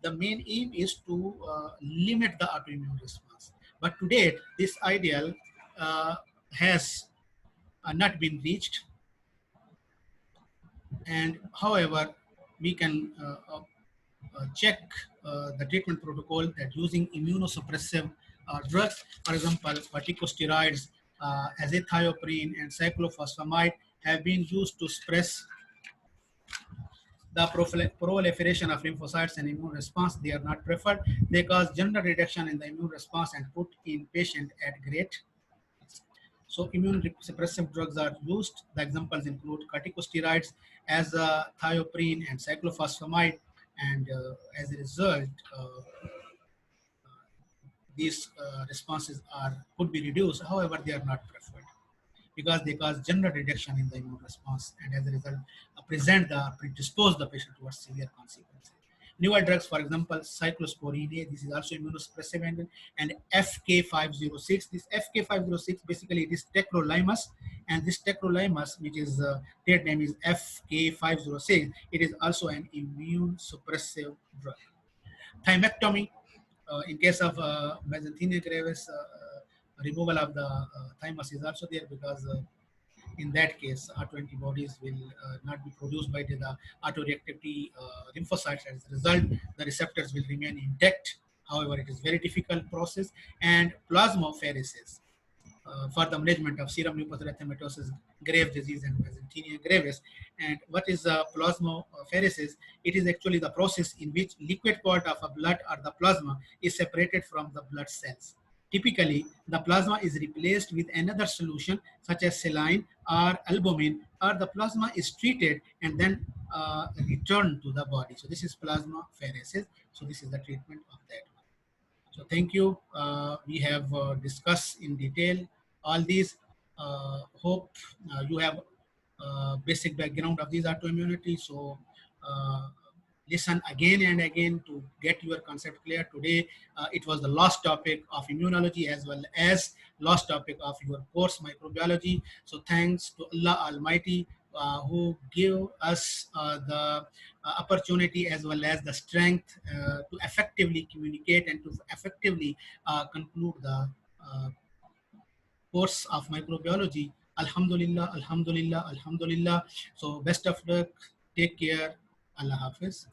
The main aim is to limit the autoimmune response. But to date, this ideal has not been reached. And however, we can check the treatment protocol that using immunosuppressive drugs, for example, corticosteroids, azathioprine, and cyclophosphamide have been used to suppress the proliferation of lymphocytes and immune response. They are not preferred. They cause general reduction in the immune response and put in patient at great risk. So immune suppressive drugs are used. The examples include corticosteroids, azathioprine, and cyclophosphamide. And as a result, these responses could be reduced. However, they are not preferred because they cause general reduction in the immune response, and as a result, predispose the patient towards severe consequences. Newer drugs, for example, cyclosporine A, this is also immunosuppressive, and FK506. This FK506 basically it is tacrolimus, and this tacrolimus, which is trade name is FK506, it is also an immune suppressive drug. Thymectomy, in case of mesenteria gravis, removal of the thymus is also there because in that case, autoantibodies will not be produced by the autoreactivity lymphocytes. As a result, the receptors will remain intact. However, it is very difficult process. And plasmapheresis for the management of serum leukoerythematosus, Graves' disease, and mesenteria gravis. And what is plasmapheresis? It is actually the process in which liquid part of a blood or the plasma is separated from the blood cells. Typically, the plasma is replaced with another solution such as saline or albumin, or the plasma is treated and then returned to the body. So this is plasmapheresis. So this is the treatment of that. So thank you. We have discussed in detail all these. Hope you have basic background of these autoimmunity. So listen again and again to get your concept clear. Today, it was the last topic of immunology as well as last topic of your course microbiology. So thanks to Allah Almighty who give us the opportunity as well as the strength to effectively communicate and to effectively conclude the course of microbiology. Alhamdulillah, Alhamdulillah, Alhamdulillah. So best of luck. Take care. Allah Hafiz.